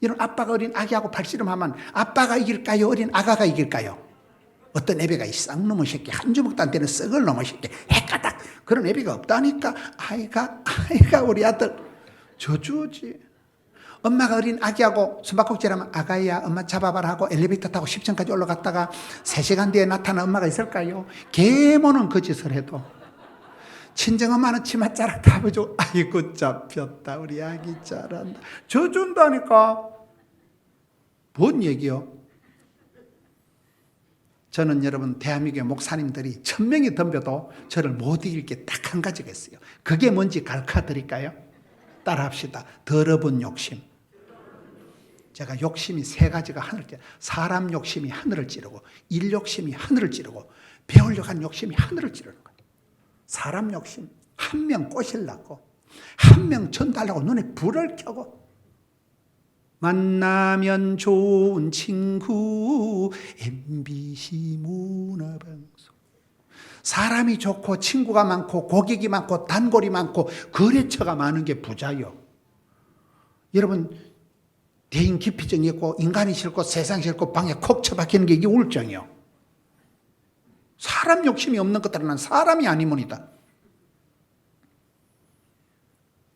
이런 아빠가 어린 아기하고 발씨름하면 아빠가 이길까요? 어린 아가가 이길까요? 어떤 애비가 이 쌍놈의 새끼 한 주먹도 안 되는 썩을 놈의 새끼 해까닥 그런 애비가 없다니까. 아이가 우리 아들 저주지. 엄마가 어린 아기하고 숨바꼭질하면 아가야 엄마 잡아봐라 하고 엘리베이터 타고 10층까지 올라갔다가 3시간 뒤에 나타난 엄마가 있을까요? 계모는 그 짓을 해도 친정엄마는 치맛자락 다 보여주고 아이고 잡혔다 우리 아기 잘한다 저준다니까. 뭔 얘기요? 저는 여러분 대한민국의 목사님들이 1000명이 덤벼도 저를 못 이길 게 딱 한 가지가 있어요. 그게 뭔지 가르쳐드릴까요? 따라합시다. 더러운 욕심. 제가 욕심이 3가지가 하늘을 찌르고 사람 욕심이 하늘을 찌르고 일 욕심이 하늘을 찌르고 배우려고 하는 욕심이 하늘을 찌르는 거예요. 사람 욕심. 한 명 꼬시려고 한 명 전달하고 눈에 불을 켜고 만나면 좋은 친구 MBC 문화방송. 사람이 좋고 친구가 많고 고객이 많고 단골이 많고 거래처가 많은 게 부자요. 여러분 대인 기피증이 있고 인간이 싫고 세상이 싫고 방에 콕 처박히는 게 이게 우울증이요. 사람 욕심이 없는 것들은 사람이 아니문이다.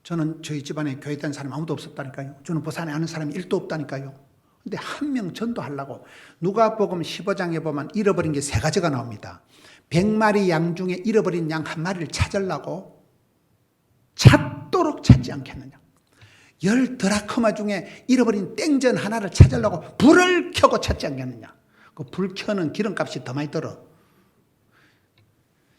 저는 저희 집안에 교회 다니는 사람이 아무도 없었다니까요. 저는 부산에 아는 사람이 1도 없다니까요. 근데 한 명 전도하려고 누가복음 15장에 보면 잃어버린 게 3가지가 나옵니다. 100마리 양 중에 잃어버린 양 1마리를 찾으려고 찾도록 찾지 않겠느냐. 10 드라크마 중에 잃어버린 땡전 하나를 찾으려고 불을 켜고 찾지 않겠느냐. 그 불 켜는 기름값이 더 많이 들어.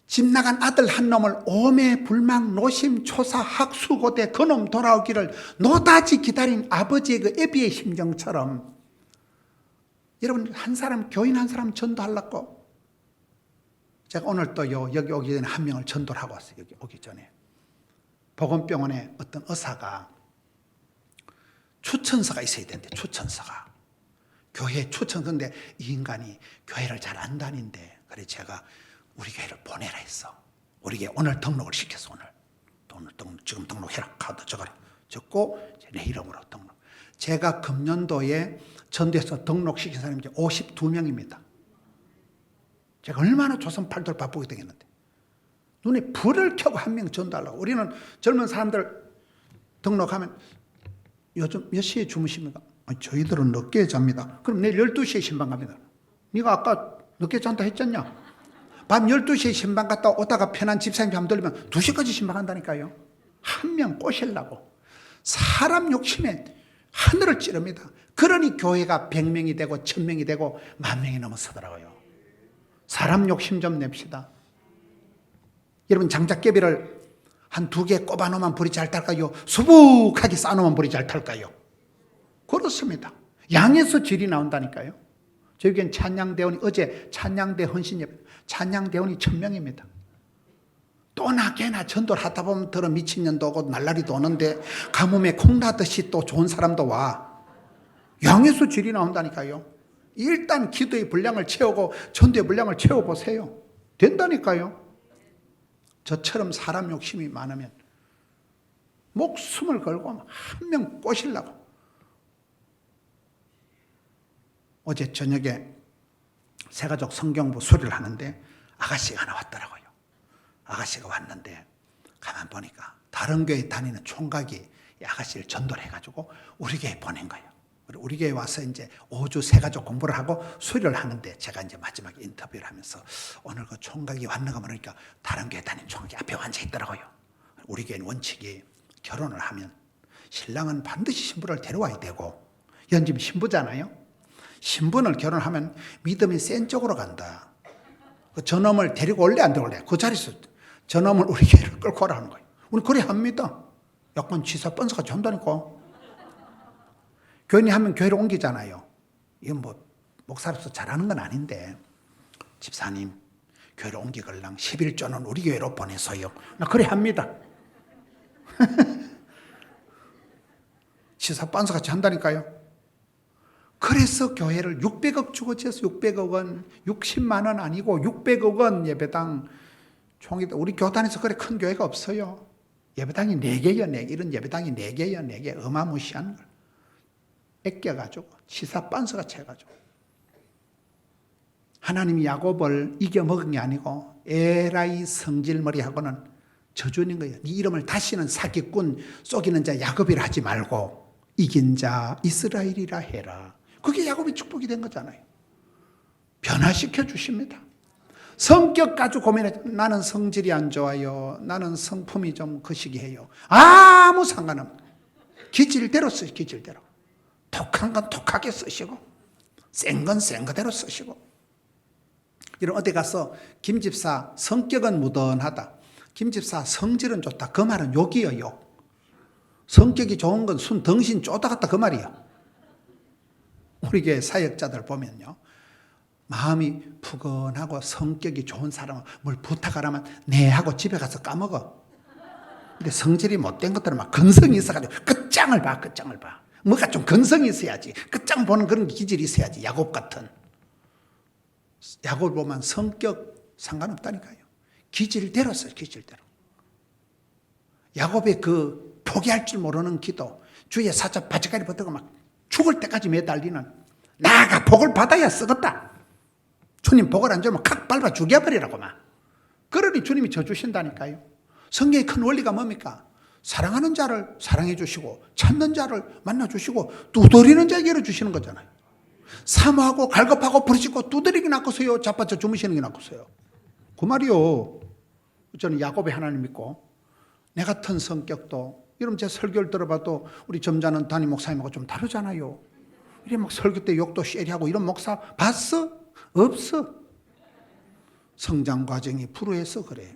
집 나간 아들 한 놈을 오매 불망 노심 초사 학수고대 그놈 돌아오기를 노다지 기다린 아버지의 그 애비의 심정처럼 여러분 한 사람 교인 한 사람 전도하려고 제가 오늘 또요 여기 오기 전에 한 명을 전도를 하고 왔어요. 여기 오기 전에 보건병원에 어떤 의사가 추천서가 있어야 되는데 추천서가 교회 추천서인데 이 인간이 교회를 잘 안 다닌대. 그래 제가 우리 교회를 보내라 했어. 우리 교회 오늘 등록을 시켰어. 오늘 지금 등록해라. 카드 적어라. 적고 내 이름으로 등록. 제가 금년도에 전도해서 등록시킨 사람이 이제 52명입니다. 제가 얼마나 조선 팔도를 바쁘게 되겠는데 눈에 불을 켜고 한 명 전도하려고. 우리는 젊은 사람들 등록하면 요즘 몇 시에 주무십니까? 저희들은 늦게 잡니다. 그럼 내일 12시에 신방 갑니다. 네가 아까 늦게 잔다 했잖냐? 밤 12시에 신방 갔다 오다가 편한 집사님 잠 들리면 2시까지 신방 한다니까요. 한 명 꼬시려고. 사람 욕심에 하늘을 찌릅니다. 그러니 교회가 100명이 되고 1000명이 되고 10,000명이 넘어서더라고요. 사람 욕심 좀 냅시다. 여러분 장작개비를 한 2개 꼽아놓으면 불이 잘 탈까요? 수북하게 쌓아놓으면 불이 잘 탈까요? 그렇습니다. 양에서 질이 나온다니까요. 저희에겐 찬양대원이 어제 찬양대 헌신예배 찬양대원이 1000명입니다. 또나 개나 전도를 하다 보면 더러 미친년도 오고 날라리도 오는데 가뭄에 콩나듯이 또 좋은 사람도 와. 양에서 질이 나온다니까요. 일단 기도의 분량을 채우고 전도의 분량을 채워보세요. 된다니까요. 저처럼 사람 욕심이 많으면 목숨을 걸고 한 명 꼬시려고. 어제 저녁에 새가족 성경부 수리를 하는데 아가씨가 하나 왔더라고요. 아가씨가 왔는데 가만 보니까 다른 교회 다니는 총각이 이 아가씨를 전도를 해가지고 우리 교회에 보낸 거예요. 우리 교회에 와서 이제 5주 새가족 공부를 하고 수리를 하는데 제가 이제 마지막에 인터뷰를 하면서 오늘 그 총각이 왔는가 모르니까 다른 교회 다니는 총각이 앞에 앉아 있더라고요. 우리 교회는 원칙이 결혼을 하면 신랑은 반드시 신부를 데려와야 되고 연집 신부잖아요. 신부를 결혼하면 믿음이 센 쪽으로 간다. 그 저놈을 데리고 올래 안 데리고 올래? 그 자리에서 저놈을 우리 교회를 끌고 오라는 거예요. 우리 그래 합니다. 약간 치사 뻔서가 한다니까. 교인이 하면 교회를 옮기잖아요. 이건 뭐 목사로서 잘하는 건 아닌데 집사님 교회를 옮기걸랑 11조는 우리 교회로 보내서요. 나 그래 합니다. 치사 뻔서같이 한다니까요. 그래서 교회를 600억 주고 지어서 600억 원, 60만 원 아니고 600억 원 예배당 총이 우리 교단에서 그래 큰 교회가 없어요. 예배당이 4개요, 4개. 이런 예배당이 4개요, 4개. 어마무시한 걸. 애껴가지고 치사 빤스같이 해가지고 하나님이 야곱을 이겨먹은 게 아니고 에라이 성질머리하고는 저주는 거예요. 네 이름을 다시는 사기꾼 속이는 자 야곱이라 하지 말고 이긴 자 이스라엘이라 해라. 그게 야곱의 축복이 된 거잖아요. 변화시켜 주십니다. 성격 가지고 고민해. 나는 성질이 안 좋아요. 나는 성품이 좀 거시기해요. 아무 상관없습니다. 기질대로 쓰시 기질대로. 독한 건 독하게 쓰시고 센 건 센 거대로 쓰시고. 이런 어디 가서 김집사 성격은 무던하다. 김집사 성질은 좋다. 그 말은 욕이요, 욕. 성격이 좋은 건 순 덩신 쪼다 같다 그 말이야. 우리 교회 사역자들 보면요. 마음이 푸근하고 성격이 좋은 사람은 뭘 부탁하라면 네 하고 집에 가서 까먹어. 근데 성질이 못된 것들은 막 근성이 있어가지고 끝장을 봐, 끝장을 봐. 뭐가 좀 근성이 있어야지. 끝장 보는 그런 기질이 있어야지. 야곱 같은. 야곱을 보면 성격 상관없다니까요. 기질대로 써요, 기질대로. 야곱의 그 포기할 줄 모르는 기도, 주의 사자 바지까지 버티고 막 죽을 때까지 매달리는 나가 복을 받아야 쓰겠다. 주님 복을 안 주면 칵 밟아 죽여버리라고 막. 그러니 주님이 저 주신다니까요. 성경의 큰 원리가 뭡니까? 사랑하는 자를 사랑해 주시고 찾는 자를 만나 주시고 두드리는 자에게 열어주시는 거잖아요. 사모하고 갈급하고 부르짖고 두드리기 낫고서요 자빠져 주무시는 게 낫고서요. 그 말이요. 저는 야곱의 하나님 믿고 내 같은 성격도 여러분 제 설교를 들어봐도 우리 점잖은 담임 목사님하고 좀 다르잖아요. 이래 막 설교 때 욕도 쉐리하고 이런 목사 봤어? 없어. 성장 과정이 불우해서 그래.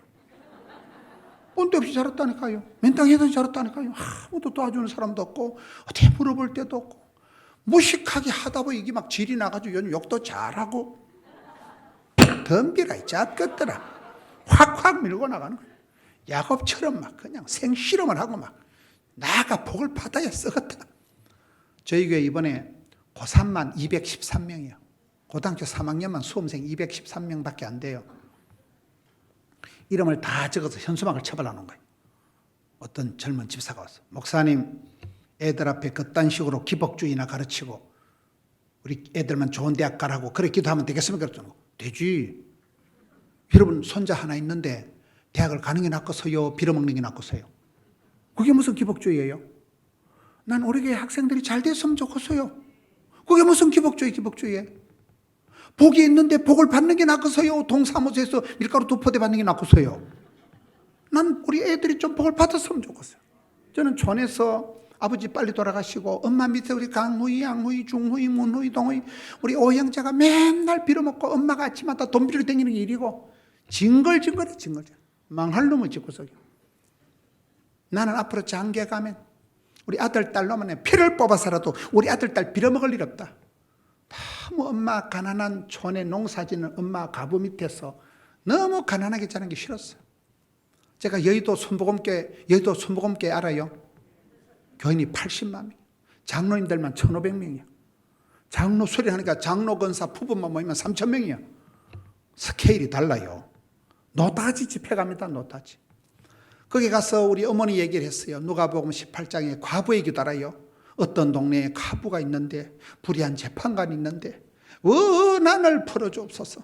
본데 없이 자랐다니까요. 맨땅에서 자랐다니까요. 아무도 도와주는 사람도 없고 어떻게 물어볼 때도 없고 무식하게 하다 보니 이게 막 질이 나가지고 요즘 욕도 잘하고 덤비라 짭것더라. 확확 밀고 나가는 거예요. 야곱처럼 막 그냥 생실험을 하고 막 나가 복을 받아야 쓰겠다. 저희 교회 이번에 고3만 213명이요. 고등학교 3학년만 수험생 213명밖에 안 돼요. 이름을 다 적어서 현수막을 쳐발라놓은 거예요. 어떤 젊은 집사가 와서 목사님 애들 앞에 그딴 식으로 기복주의나 가르치고 우리 애들만 좋은 대학 가라고 그래 기도하면 되겠습니까? 그랬더니 되지. 여러분 손자 하나 있는데 대학을 가는 게 낫겠어요? 빌어먹는 게 낫겠어요? 그게 무슨 기복주의예요? 난 우리 교회 학생들이 잘 됐으면 좋겠어요. 그게 무슨 기복주의에. 복이 있는데 복을 받는 게 낫겠어요. 동사무소에서 밀가루 2포대 받는 게 낫겠어요. 난 우리 애들이 좀 복을 받았으면 좋겠어요. 저는 촌에서 아버지 빨리 돌아가시고 엄마 밑에 우리 강후이, 양후이, 중후이, 문후이, 동후이 우리 오형제가 맨날 빌어먹고 엄마가 아침마다 돈 빌려 다니는 게 일이고 징글징글해. 망할 놈의 집구석이요. 나는 앞으로 장계 가면 우리 아들, 딸 놈은 피를 뽑아서라도 우리 아들, 딸 빌어먹을 일 없다. 너무 엄마 가난한 촌에 농사짓는 엄마 가부 밑에서 너무 가난하게 자는 게 싫었어요. 제가 여의도 순복음교회 알아요? 교인이 80만 명, 장로님들만 1,500명이야. 장로 수련하니까 장로 권사 부부만 모이면 3,000명이야. 스케일이 달라요. 노타지 집회 갑니다. 노타지. 거기 가서 우리 어머니 얘기를 했어요. 누가복음 18장에 과부의 기도 알아요? 어떤 동네에 과부가 있는데 불의한 재판관이 있는데 원한을 풀어주옵소서.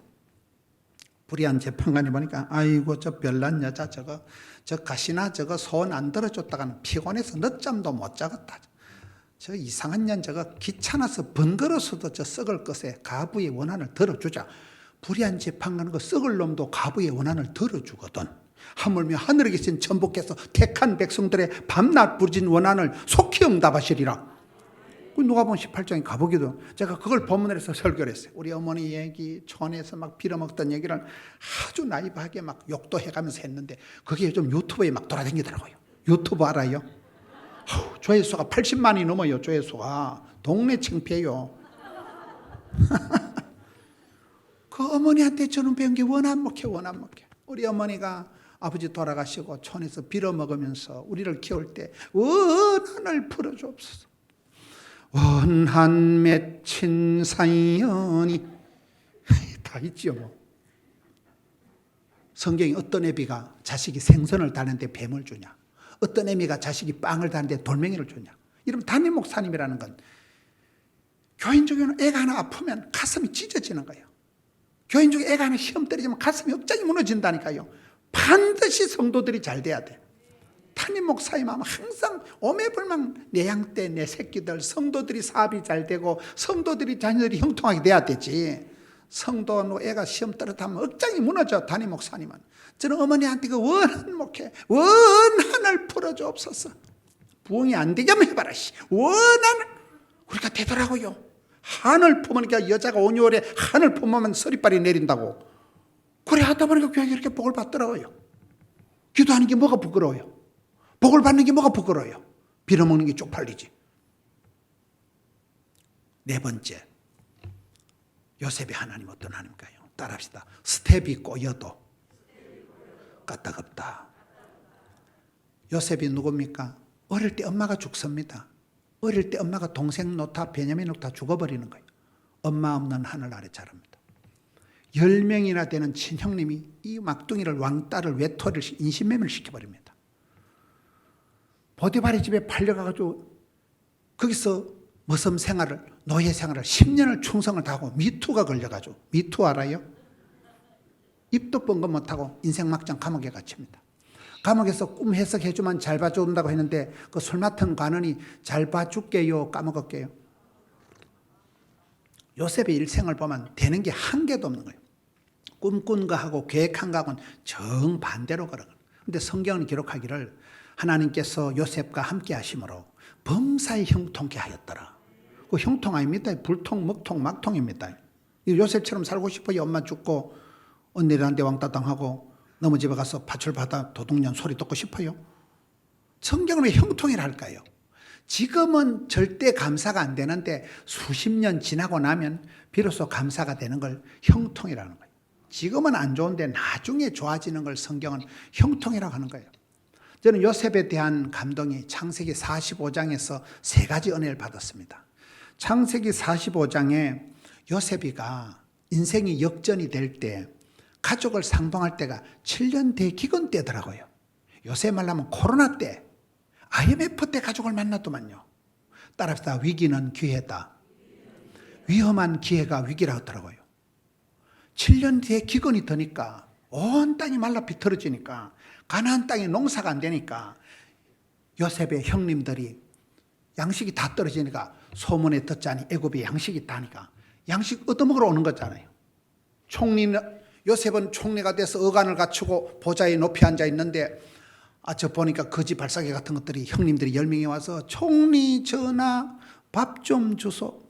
불의한 재판관이 보니까 아이고 저 별난 여자 저 가시나 저거 소원 안 들어줬다가는 피곤해서 늦잠도 못 자겠다. 저 이상한 년 저거 귀찮아서 번거로워서도 저 썩을 것에 가부의 원한을 들어주자. 불의한 재판관 그 썩을 놈도 가부의 원한을 들어주거든. 하물며 하늘에 계신 천부께서 택한 백성들의 밤낮 부르짖은 원한을 속히 응답하시리라. 누가복음 18장에 가보기도 제가 그걸 본문으로 해서 설교를 했어요. 우리 어머니 얘기, 촌에서 막 빌어먹던 얘기를 아주 나이브하게 막 욕도 해가면서 했는데 그게 요즘 유튜브에 막 돌아다니더라고요. 유튜브 알아요? 조회수가 80만이 넘어요. 조회수가. 동네 창피해요. 그 어머니한테 저는 배운 게 원한 먹혀. 우리 어머니가 아버지 돌아가시고 촌에서 빌어먹으면서 우리를 키울 때 원한을 풀어주옵소서. 원한 맺힌 사연이 다 있지요. 뭐. 성경에 어떤 애비가 자식이 생선을 다는데 뱀을 주냐, 어떤 애미가 자식이 빵을 다는데 돌멩이를 주냐. 이러면 담임 목사님이라는 건 교인 중에는 애가 하나 아프면 가슴이 찢어지는 거예요. 교인 중에 애가 하나 시험 떨어지면 가슴이 억장이 무너진다니까요. 반드시 성도들이 잘 돼야 돼. 담임 목사님 하면 항상 오매불망 내 양 때 내 새끼들 성도들이 사업이 잘 되고 성도들이 자녀들이 형통하게 돼야 되지. 성도 애가 시험 떨어지면 억장이 무너져. 담임 목사님은. 저는 어머니한테 그 원한 목회, 원한을 풀어주옵소서. 부흥이 안 되게 한번 해봐라. 원한을. 우리가 되더라고요. 한을 품으니까 여자가 5개월에 한을 품으면 서리빨이 내린다고. 그래 하다 보니까 교회가 이렇게 복을 받더라고요. 기도하는 게 뭐가 부끄러워요? 복을 받는 게 뭐가 부끄러워요? 빌어먹는 게 쪽팔리지. 네 번째, 요셉의 하나님 어떤 하나님일까요? 따라합시다. 스텝이 꼬여도 까딱없다. 요셉이 누굽니까? 어릴 때 엄마가 죽습니다. 어릴 때 엄마가 동생 놓다 베냐민 놓다 죽어버리는 거예요. 엄마 없는 하늘 아래 자랍니다. 10명이나 되는 친형님이 이 막둥이를 왕딸을 외톨이를 인신매매를 시켜버립니다. 보디발의 집에 팔려가지고 거기서 머슴 생활을, 노예 생활을 10년을 충성을 다하고 미투가 걸려가지고, 미투 알아요? 입도 뻥긋 못하고 인생 막장 감옥에 갇힙니다. 감옥에서 꿈 해석해주면 잘 봐준다고 했는데 그 술 맡은 관원이 잘 봐줄게요, 까먹을게요. 요셉의 일생을 보면 되는 게 한 개도 없는 거예요. 꿈꾼 거하고 계획한 거하고는 정반대로 걸어가요. 그런데 성경은 기록하기를 하나님께서 요셉과 함께 하심으로 범사에 형통케 하였더라. 그 형통 아닙니다. 불통, 먹통, 막통입니다. 요셉처럼 살고 싶어요. 엄마 죽고 언니한테 왕따 당하고 너무 집에 가서 파출받아 도둑년 소리 듣고 싶어요. 성경은 왜 형통이라 할까요? 지금은 절대 감사가 안 되는데 수십 년 지나고 나면 비로소 감사가 되는 걸 형통이라는 거예요. 지금은 안 좋은데 나중에 좋아지는 걸 성경은 형통이라고 하는 거예요. 저는 요셉에 대한 감동이 창세기 45장에서 세 가지 은혜를 받았습니다. 창세기 45장에 요셉이가 인생이 역전이 될 때 가족을 상봉할 때가 7년 대기근 때더라고요. 요새 말하면 코로나 때, IMF 때 가족을 만났더만요. 따라서 위기는 기회다. 위험한 기회가 위기라 하더라고요. 7년 뒤에 기근이 드니까 온 땅이 말라 비틀어지니까 가나안 땅에 농사가 안 되니까 요셉의 형님들이 양식이 다 떨어지니까 소문에 듣자니 애굽에 양식이 있다니까 양식 얻어먹으러 오는 거잖아요. 요셉은 총리가 돼서 어간을 갖추고 보좌에 높이 앉아 있는데 저 보니까 거지 발사기 같은 것들이 형님들이 10명이 와서 총리 전하 밥 좀 주소.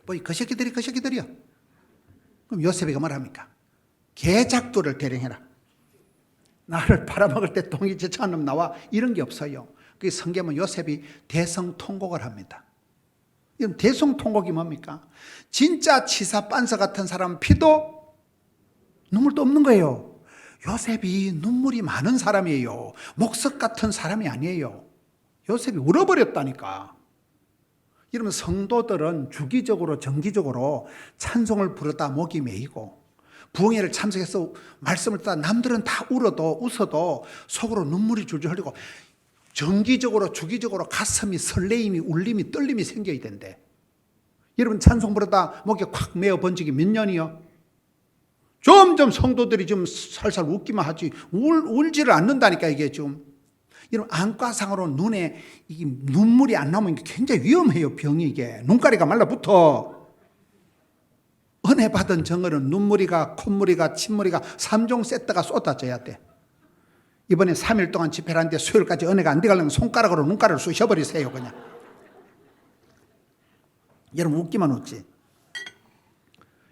뭐 그 새끼들이요. 그럼 요셉이가 뭐랍니까? 개작두를 대령해라. 나를 팔아먹을 때 똥이 지쳐한 놈 나와. 이런 게 없어요. 그 성경은 요셉이 대성통곡을 합니다. 이런 대성통곡이 뭡니까? 진짜 치사 빤서 같은 사람은 피도 눈물도 없는 거예요. 요셉이 눈물이 많은 사람이에요. 목석 같은 사람이 아니에요. 요셉이 울어버렸다니까. 이러면 성도들은 주기적으로 정기적으로 찬송을 부르다 목이 메이고 부흥회를 참석해서 말씀을 듣다 남들은 다 웃어도 속으로 눈물이 줄줄 흘리고 정기적으로 주기적으로 가슴이 설레임이 울림이 떨림이 생겨야 된대. 여러분 찬송 부르다 목에 콱 메어 본 적이 몇 년이요? 점점 성도들이 좀 살살 웃기만 하지 울지를 않는다니까. 이게 좀 이런 안과상으로 눈에 이게 눈물이 안 나오면 굉장히 위험해요. 병이 이게 눈가리가 말라붙어. 은혜 받은 정어는 눈물이가 콧물이가 침물이가 3종 세트가 쏟아져야 돼. 이번에 3일 동안 집회를 하는데 수요일까지 은혜가 안 들어가려면 손가락으로 눈가리를 쑤셔버리세요. 그냥. 여러분 웃기만 웃지.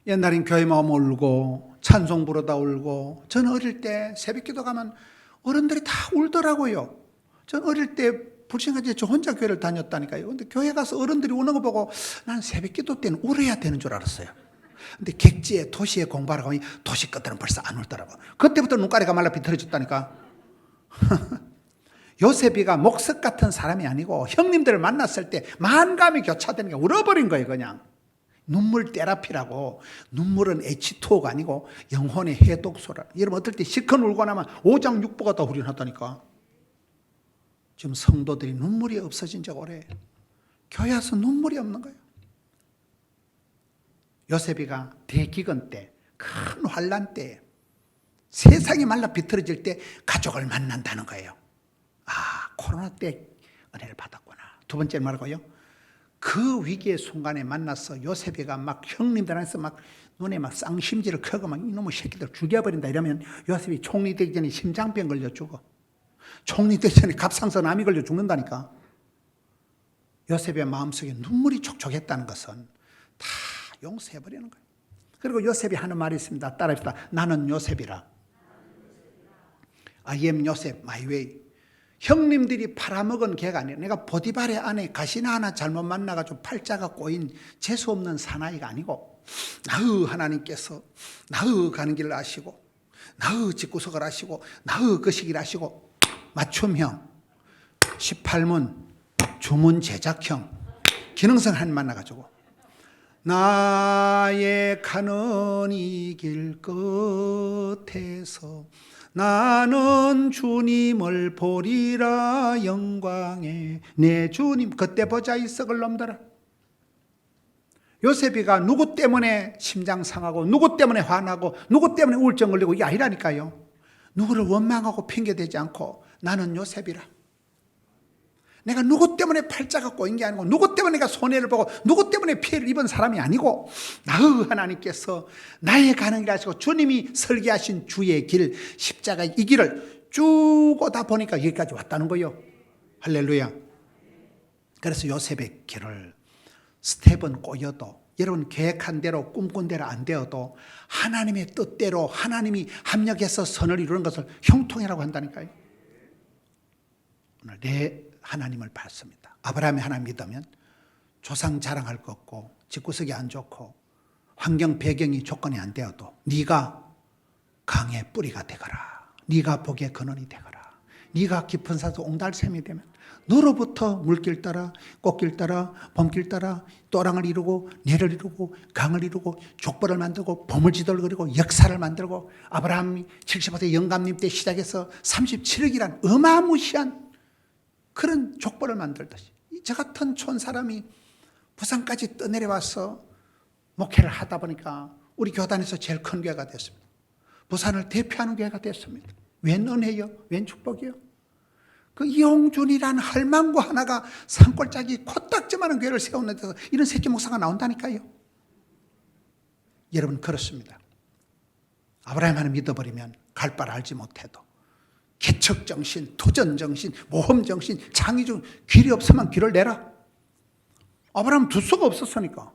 옛날엔 교회 마음 울고 찬송 부르다 울고. 저는 어릴 때 새벽기도 가면 어른들이 다 울더라고요. 전 어릴 때 불신간지 저 혼자 교회를 다녔다니까요. 근데 교회 가서 어른들이 우는 거 보고 난 새벽기도 때는 울어야 되는 줄 알았어요. 근데 객지에 도시에 공부하러 가면 도시 끝들은 벌써 안 울더라고. 그때부터 눈가리가 말라 비틀어졌다니까. 요셉이가 목석 같은 사람이 아니고 형님들을 만났을 때 만감이 교차되니까 울어버린 거예요. 그냥. 눈물 테라피라고. 눈물은 H2O가 아니고 영혼의 해독소라. 여러분 어떨 때 시큰 울고 나면 5장 6부가 다 후련하다니까. 지금 성도들이 눈물이 없어진 지 오래. 교회 와서 눈물이 없는 거예요. 요셉이가 대기근 때, 큰 환란 때, 세상이 말라 비틀어질 때 가족을 만난다는 거예요. 코로나 때 은혜를 받았구나. 두 번째 말고요. 그 위기의 순간에 만나서 요셉이가 막 형님들한테서 막 눈에 막 쌍심지를 켜고 막 이놈의 새끼들 죽여버린다 이러면 요셉이 총리 되기 전에 심장병 걸려 죽어. 총리 되기 전에 갑상선 암이 걸려 죽는다니까. 요셉의 마음속에 눈물이 촉촉했다는 것은 다 용서해버리는 거예요. 그리고 요셉이 하는 말이 있습니다. 따라합시다. 나는 요셉이라. I am 요셉, my way. 형님들이 팔아먹은 개가 아니라 내가 보디발의 안에 가시나 하나 잘못 만나가지고 팔자가 꼬인 재수없는 사나이가 아니고 나의 하나님께서 나의 가는 길을 아시고 나의 집구석을 아시고 나의 거시기를 아시고 맞춤형 18문 주문 제작형 기능성 한 만나가지고 나의 가는 이 길 끝에서 나는 주님을 보리라 영광에 내 주님. 그때 보자 이 썩을 놈들아. 요셉이가 누구 때문에 심장 상하고 누구 때문에 화나고 누구 때문에 우울증 걸리고 이게 아니라니까요. 누구를 원망하고 핑계대지 않고 나는 요셉이라. 내가 누구 때문에 팔자가 꼬인 게 아니고 누구 때문에 내가 손해를 보고 누구 때문에 피해를 입은 사람이 아니고 나의 하나님께서 나의 가는 길 하시고 주님이 설계하신 주의 길 십자가 이 길을 쭉 오다 보니까 여기까지 왔다는 거예요. 할렐루야. 그래서 요셉의 길을 스텝은 꼬여도 여러분 계획한 대로 꿈꾼 대로 안 되어도 하나님의 뜻대로 하나님이 합력해서 선을 이루는 것을 형통이라고 한다니까요. 오늘 내 하나님을 받습니다. 아브라함이 하나님 믿으면 조상 자랑할 것 없고 집구석이 안 좋고 환경 배경이 조건이 안 되어도 네가 강의 뿌리가 되거라. 네가 복의 근원이 되거라. 네가 깊은 산에서 옹달샘이 되면 너로부터 물길 따라 꽃길 따라 봄길 따라 또랑을 이루고 내를 이루고 강을 이루고 족보를 만들고 보물지도를 그리고 역사를 만들고 아브라함이 75세 영감님 때 시작해서 37억이란 어마무시한 그런 족보를 만들듯이 저 같은 촌사람이 부산까지 떠내려와서 목회를 하다 보니까 우리 교단에서 제일 큰 교회가 됐습니다. 부산을 대표하는 교회가 됐습니다. 웬 은혜요? 웬 축복이요? 그 이홍준이라는 할망구 하나가 산골짜기 코딱지만한 교회를 세우는 데서 이런 새끼 목사가 나온다니까요. 여러분, 그렇습니다. 아브라함 하나님 믿어버리면 갈 바를 알지 못해도 개척정신, 도전정신, 모험정신, 창의적 길이 없으면 길을 내라. 아브라함 두서가 없었으니까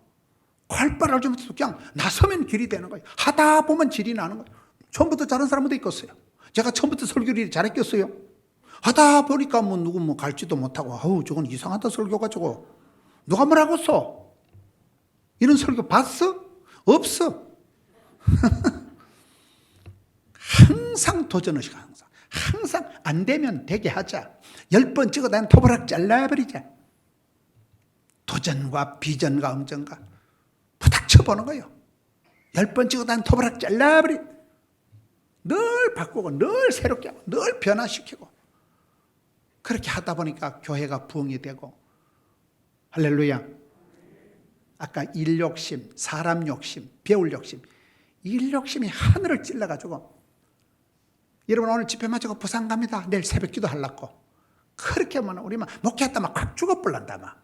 갈 바를 알지 못해도 그냥 나서면 길이 되는 거예요. 하다 보면 질이 나는 거예요. 처음부터 잘한 사람도 있겠어요. 제가 처음부터 설교를 잘했겠어요. 하다 보니까 뭐 누구 뭐 갈지도 못하고, 아우 저건 이상하다 설교 가지고 누가 뭐라고 써? 이런 설교 봤어? 없어. 항상 도전의식, 항상 안 되면 되게 하자. 10번 찍어다니 토바락 잘라버리자. 도전과 비전과 엄전과 부닥쳐보는 거예요. 10번 찍어다니 토바락 잘라버리. 늘 바꾸고 늘 새롭게 하고 늘 변화시키고, 그렇게 하다 보니까 교회가 부흥이 되고. 할렐루야. 아까 일 욕심, 사람 욕심, 배울 욕심, 일 욕심이 하늘을 찔러가지고, 여러분 오늘 집회 마치고 부산 갑니다. 내일 새벽 기도 하려고. 그렇게 하면 우리 막 목회했다 막 확 죽어버린다 막.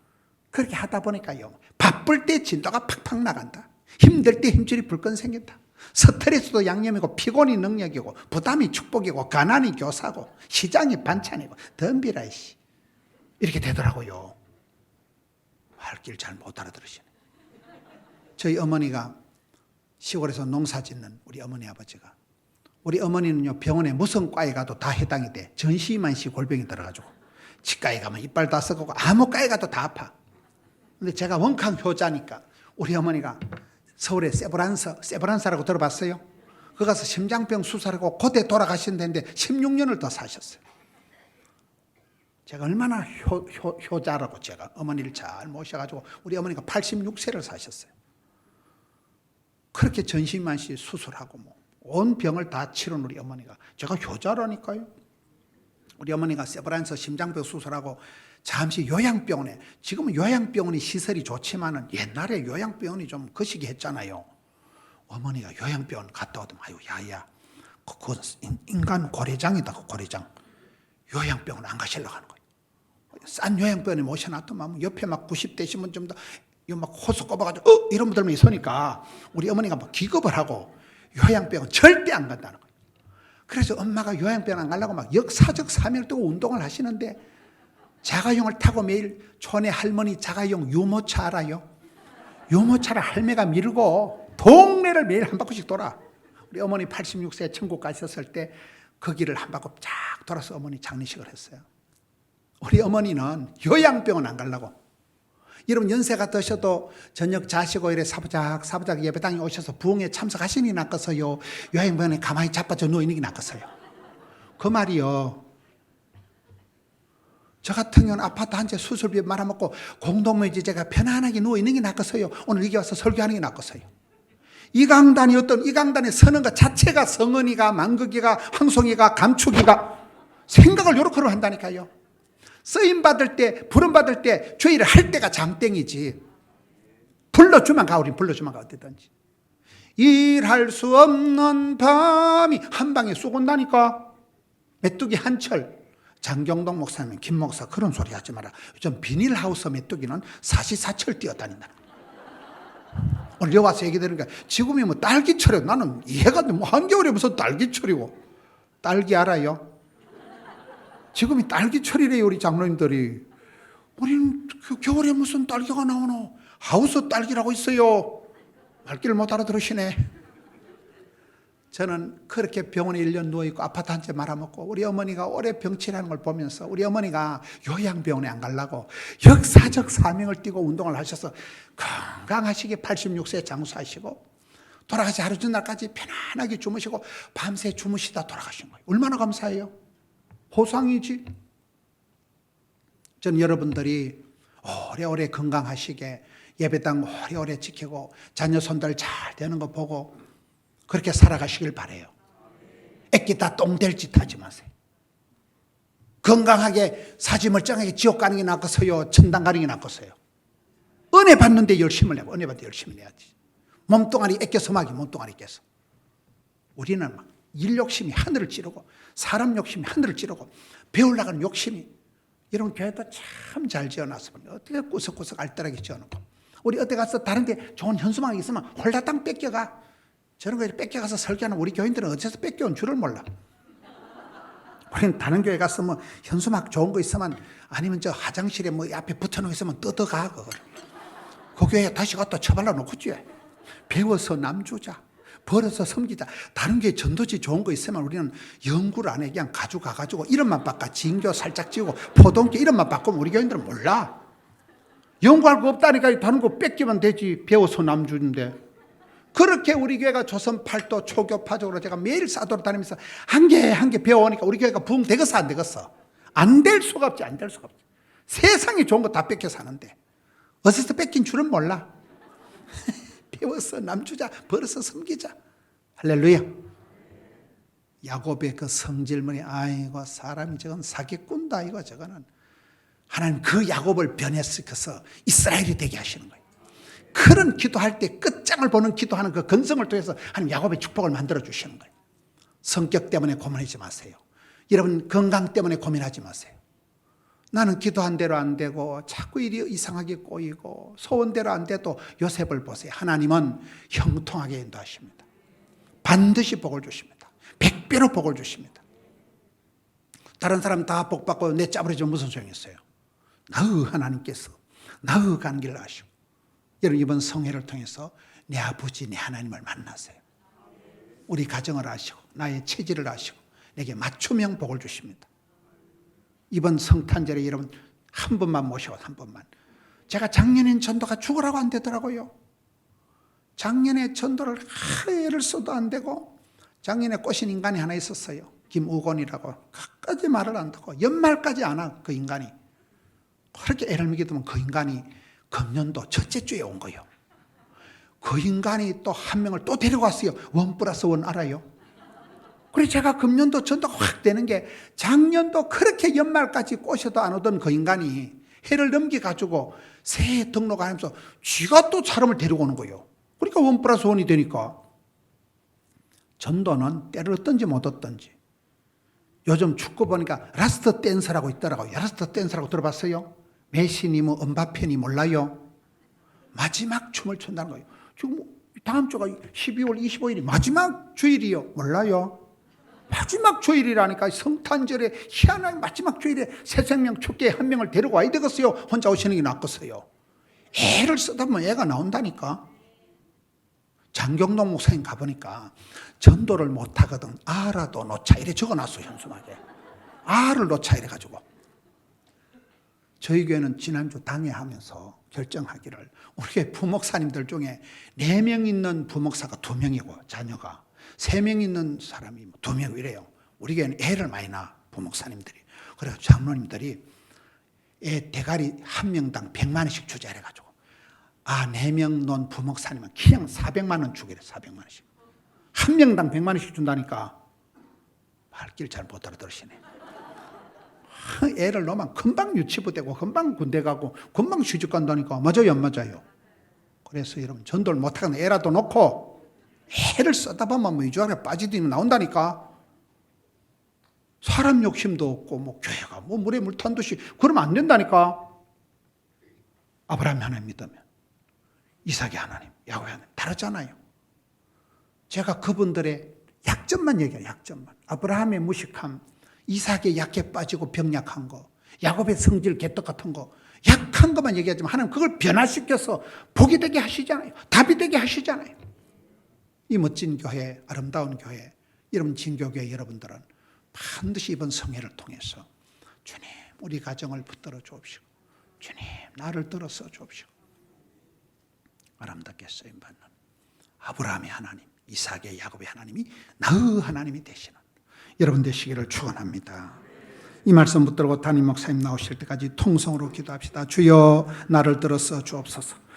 그렇게 하다 보니까요, 바쁠 때 진도가 팍팍 나간다. 힘들 때 힘줄이 불끈 생긴다. 스트레스도 양념이고, 피곤이 능력이고, 부담이 축복이고, 가난이 교사고, 시장이 반찬이고, 덤비라 이씨. 이렇게 되더라고요. 할 길 잘 못 알아들으시네. 저희 어머니가 시골에서 농사 짓는 우리 어머니 아버지가, 우리 어머니는요 병원에 무슨 과에 가도 다 해당이 돼. 전시만시 골병이 들어가지고 치과에 가면 이빨 다 썩고 아무 과에 가도 다 아파. 근데 제가 원캉 효자니까 우리 어머니가 서울에 세브란사라고 들어봤어요? 거기 가서 심장병 수술하고 그때 돌아가신다는데 16년을 더 사셨어요. 제가 얼마나 효자라고 제가 어머니를 잘 모셔가지고 우리 어머니가 86세를 사셨어요. 그렇게 전신만시 수술하고 뭐 온 병을 다 치른 우리 어머니가, 제가 효자라니까요. 우리 어머니가 세브란스 심장병 수술하고 잠시 요양병원에, 지금은 요양병원이 시설이 좋지만은 옛날에 요양병원이 좀 거시기 했잖아요. 어머니가 요양병원 갔다 오더니, 아유 야야, 그건 인간 고래장이다. 그 고래장. 요양병원 안 가시려고 하는 거예요. 싼 요양병원에 모셔놨더만 옆에 막 90대신 분 좀 더 막 호수 꼽아가지고 이런 분들만 있으니까 우리 어머니가 막 기겁을 하고 요양병원 절대 안 간다는 거예요. 그래서 엄마가 요양병원 안 가려고 막 역사적 사명을 두고 운동을 하시는데, 자가용을 타고 매일 촌에 할머니 자가용 유모차 알아요? 유모차를 할매가 밀고 동네를 매일 한 바퀴씩 돌아. 우리 어머니 86세 천국 가셨을 때 그 길을 한 바퀴 쫙 돌아서 어머니 장례식을 했어요. 우리 어머니는 요양병원 안 가려고. 여러분 연세가 드셔도 저녁 자시고 이래 사부작 예배당에 오셔서 부흥에 참석하시니 낫겠어요? 요양병원에 가만히 자빠져 누워있는 게 낫겠어요? 그 말이요, 저 같은 경우는 아파트 한 채 수술비 말아먹고 공동묘지제가 편안하게 누워있는 게 낫겠어요? 오늘 여기 와서 설교하는 게 낫겠어요? 이 강단이 이 강단에 서는 것 자체가 성은이가 망극이가 황송이가 감축이가 생각을 요렇게 한다니까요. 쓰임받을 때, 부름받을 때, 죄일을 할 때가 장땡이지. 불러주면 가, 우린 불러주면 가, 어디든지. 일할 수 없는 밤이 한 방에 쏘고 온다니까. 메뚜기 한철. 장경동 목사님, 김 목사 그런 소리 하지 마라. 요즘 비닐하우스 메뚜기는 사시사철 뛰어다닌다. 오늘 여기 와서 얘기 들으니까 지금이 뭐 딸기철이고, 나는 이해가 안 돼. 뭐 한겨울에 무슨 딸기철이고. 딸기 알아요? 지금이 딸기철이래요. 우리 장로님들이. 우리는 겨울에 무슨 딸기가 나오노? 하우스 딸기라고 있어요. 말귀를 못 알아들으시네. 저는 그렇게 병원에 1년 누워있고 아파트 한 채 말아먹고 우리 어머니가 오래 병치라는 걸 보면서 우리 어머니가 요양병원에 안 가려고 역사적 사명을 띠고 운동을 하셔서 건강하시게 86세 장수하시고 돌아가시 하루 전날까지 편안하게 주무시고 밤새 주무시다 돌아가신 거예요. 얼마나 감사해요. 호상이지. 저는 여러분들이 오래오래 건강하시게 예배당 오래오래 지키고 자녀 손들 잘 되는 거 보고 그렇게 살아가시길 바라요. 애기 다 똥될 짓 하지 마세요. 건강하게 사지멀쩡하게 지옥 가는 게 낫겠어요? 천당 가는 게 낫겠어요? 은혜 받는데 열심을 내고, 은혜 받는데 열심히 내야지. 몸뚱아리 애껴서 막이 몸뚱아리 껴서. 우리는 막 일 욕심이 하늘을 찌르고 사람 욕심이 하늘을 찌르고 배우려고 하는 욕심이. 여러분 교회도 참 잘 지어놨으면 어떻게 구석구석 알뜰하게 지어놓고, 우리 어디 가서 다른 데 좋은 현수막이 있으면 홀라당 뺏겨가. 저런 거 뺏겨가서 설교하는 우리 교인들은 어째서 뺏겨온 줄을 몰라. 우리는 다른 교회 가서 뭐 현수막 좋은 거 있으면, 아니면 저 화장실에 뭐 앞에 붙여놓고 있으면 뜯어가. 그걸 그 교회에 다시 갖다 처발라 놓고 지. 배워서 남주자, 벌어서 섬기자. 다른 교회 전도지 좋은 거 있으면 우리는 연구를 안 해. 그냥 가져가가지고 이름만 바꿔. 진교 살짝 지우고 포동교 이름만 바꾸면 우리 교인들은 몰라. 연구할 거 없다니까. 다른 거 뺏기면 되지. 배워서 남주인데. 그렇게 우리 교회가 조선 팔도 초교파적으로 제가 매일 싸돌아 다니면서 한 개 한 개 배워오니까 우리 교회가 부흥 되겠어 안 되겠어? 안 될 수가 없지. 안 될 수가 없지. 세상에 좋은 거 다 뺏겨 사는데 어디서 뺏긴 줄은 몰라. 배워서 남주자, 벌어서 섬기자. 할렐루야. 야곱의 그 성질문이, 아이고 사람이 저건 사기꾼다 이거. 저거는 하나님 그 야곱을 변화시켜서 이스라엘이 되게 하시는 거예요. 그런 기도할 때 끝장을 보는 기도하는 그 건성을 통해서 하나님 야곱의 축복을 만들어 주시는 거예요. 성격 때문에 고민하지 마세요. 여러분 건강 때문에 고민하지 마세요. 나는 기도한 대로 안 되고 자꾸 일이 이상하게 꼬이고 소원대로 안 돼도 요셉을 보세요. 하나님은 형통하게 인도하십니다. 반드시 복을 주십니다. 100배로 복을 주십니다. 다른 사람 다 복 받고 내 짜부러지면 무슨 소용이 있어요? 나의 하나님께서 나의 가는 길을 아시고. 여러분 이번 성회를 통해서 내 아버지 내 하나님을 만나세요. 우리 가정을 아시고 나의 체질을 아시고 내게 맞춤형 복을 주십니다. 이번 성탄절에 여러분 한 분만 모셔. 한 분만. 제가 작년엔 전도가 죽으라고 안 되더라고요. 작년에 전도를 애를 써도 안 되고, 작년에 꼬신 인간이 하나 있었어요. 김우곤이라고. 끝까지 말을 안 듣고 연말까지 안 하고 그 인간이 그렇게 애를 먹이더면 그 인간이 금년도 첫째 주에 온 거예요. 그 인간이 또 한 명을 또 데려왔어요. 1+1 알아요? 그래서 제가 금년도 전도가 확 되는 게, 작년도 그렇게 연말까지 꼬셔도 안 오던 그 인간이 해를 넘겨가지고 새해 등록하면서 쥐가 또 사람을 데리고 오는 거예요. 그러니까 1+1이 되니까. 전도는 때를 얻든지 못 얻든지. 요즘 축구 보니까 라스트 댄스라고 있더라고요. 라스트 댄스라고 들어봤어요? 메시니 뭐 은바페니 몰라요? 마지막 춤을 춘다는 거예요. 지금 다음 주가 12월 25일이 마지막 주일이요. 몰라요? 마지막 주일이라니까. 성탄절에 희한한 마지막 주일에 새 생명 축제에 한 명을 데리고 와야 되겠어요? 혼자 오시는 게 낫겠어요? 애를 쓰다 보면 애가 나온다니까. 장경동 목사님 가보니까 전도를 못하거든. 아라도 놓자 이래 적어놨어. 현수막에 아를 놓자 이래가지고. 저희 교회는 지난주 당회하면서 결정하기를, 우리 교회 부목사님들 중에 4명 있는 부목사가 2명이고 자녀가 3명 있는 사람이 2명 이래요. 우리 교회는 애를 많이 낳아 부목사님들이. 그래서 장로님들이 애 대가리 한 명당 100만 원씩 주자 이래가지고, 4명 논 부목사님은 그냥 400만 원 주기래. 400만 원씩 한 명당 100만 원씩 준다니까. 말귀를 잘 못 알아들으시네. 애를 놓으면 금방 유치부 되고 금방 군대 가고 금방 시집 간다니까. 맞아요 안 맞아요? 그래서 여러분 전도를 못하거나 애라도 놓고 애를 쓰다 보면 뭐 이주안에 빠지더니 나온다니까. 사람 욕심도 없고 뭐 교회가 뭐 물에 물 탄 듯이 그러면 안 된다니까. 아브라함이 하나님 믿으면 이삭이 하나님, 야곱이 하나님 다르잖아요. 제가 그분들의 약점만 얘기해요. 약점만. 아브라함의 무식함, 이삭의 약해 빠지고 병약한 거, 야곱의 성질 개떡 같은 거, 약한 것만 얘기하지만 하나님 그걸 변화시켜서 복이 되게 하시잖아요. 답이 되게 하시잖아요. 이 멋진 교회, 아름다운 교회, 여러분 진교교회 여러분들은 반드시 이번 성회를 통해서 주님 우리 가정을 붙들어 주옵시고, 주님 나를 들어서 주옵시고, 아름답게 쓰임받는 아브라함의 하나님, 이삭의 야곱의 하나님이 나의 하나님이 되시는 여러분 되시기를 축원합니다. 이 말씀 붙들고 담임 목사님 나오실 때까지 통성으로 기도합시다. 주여 나를 들어서 주옵소서.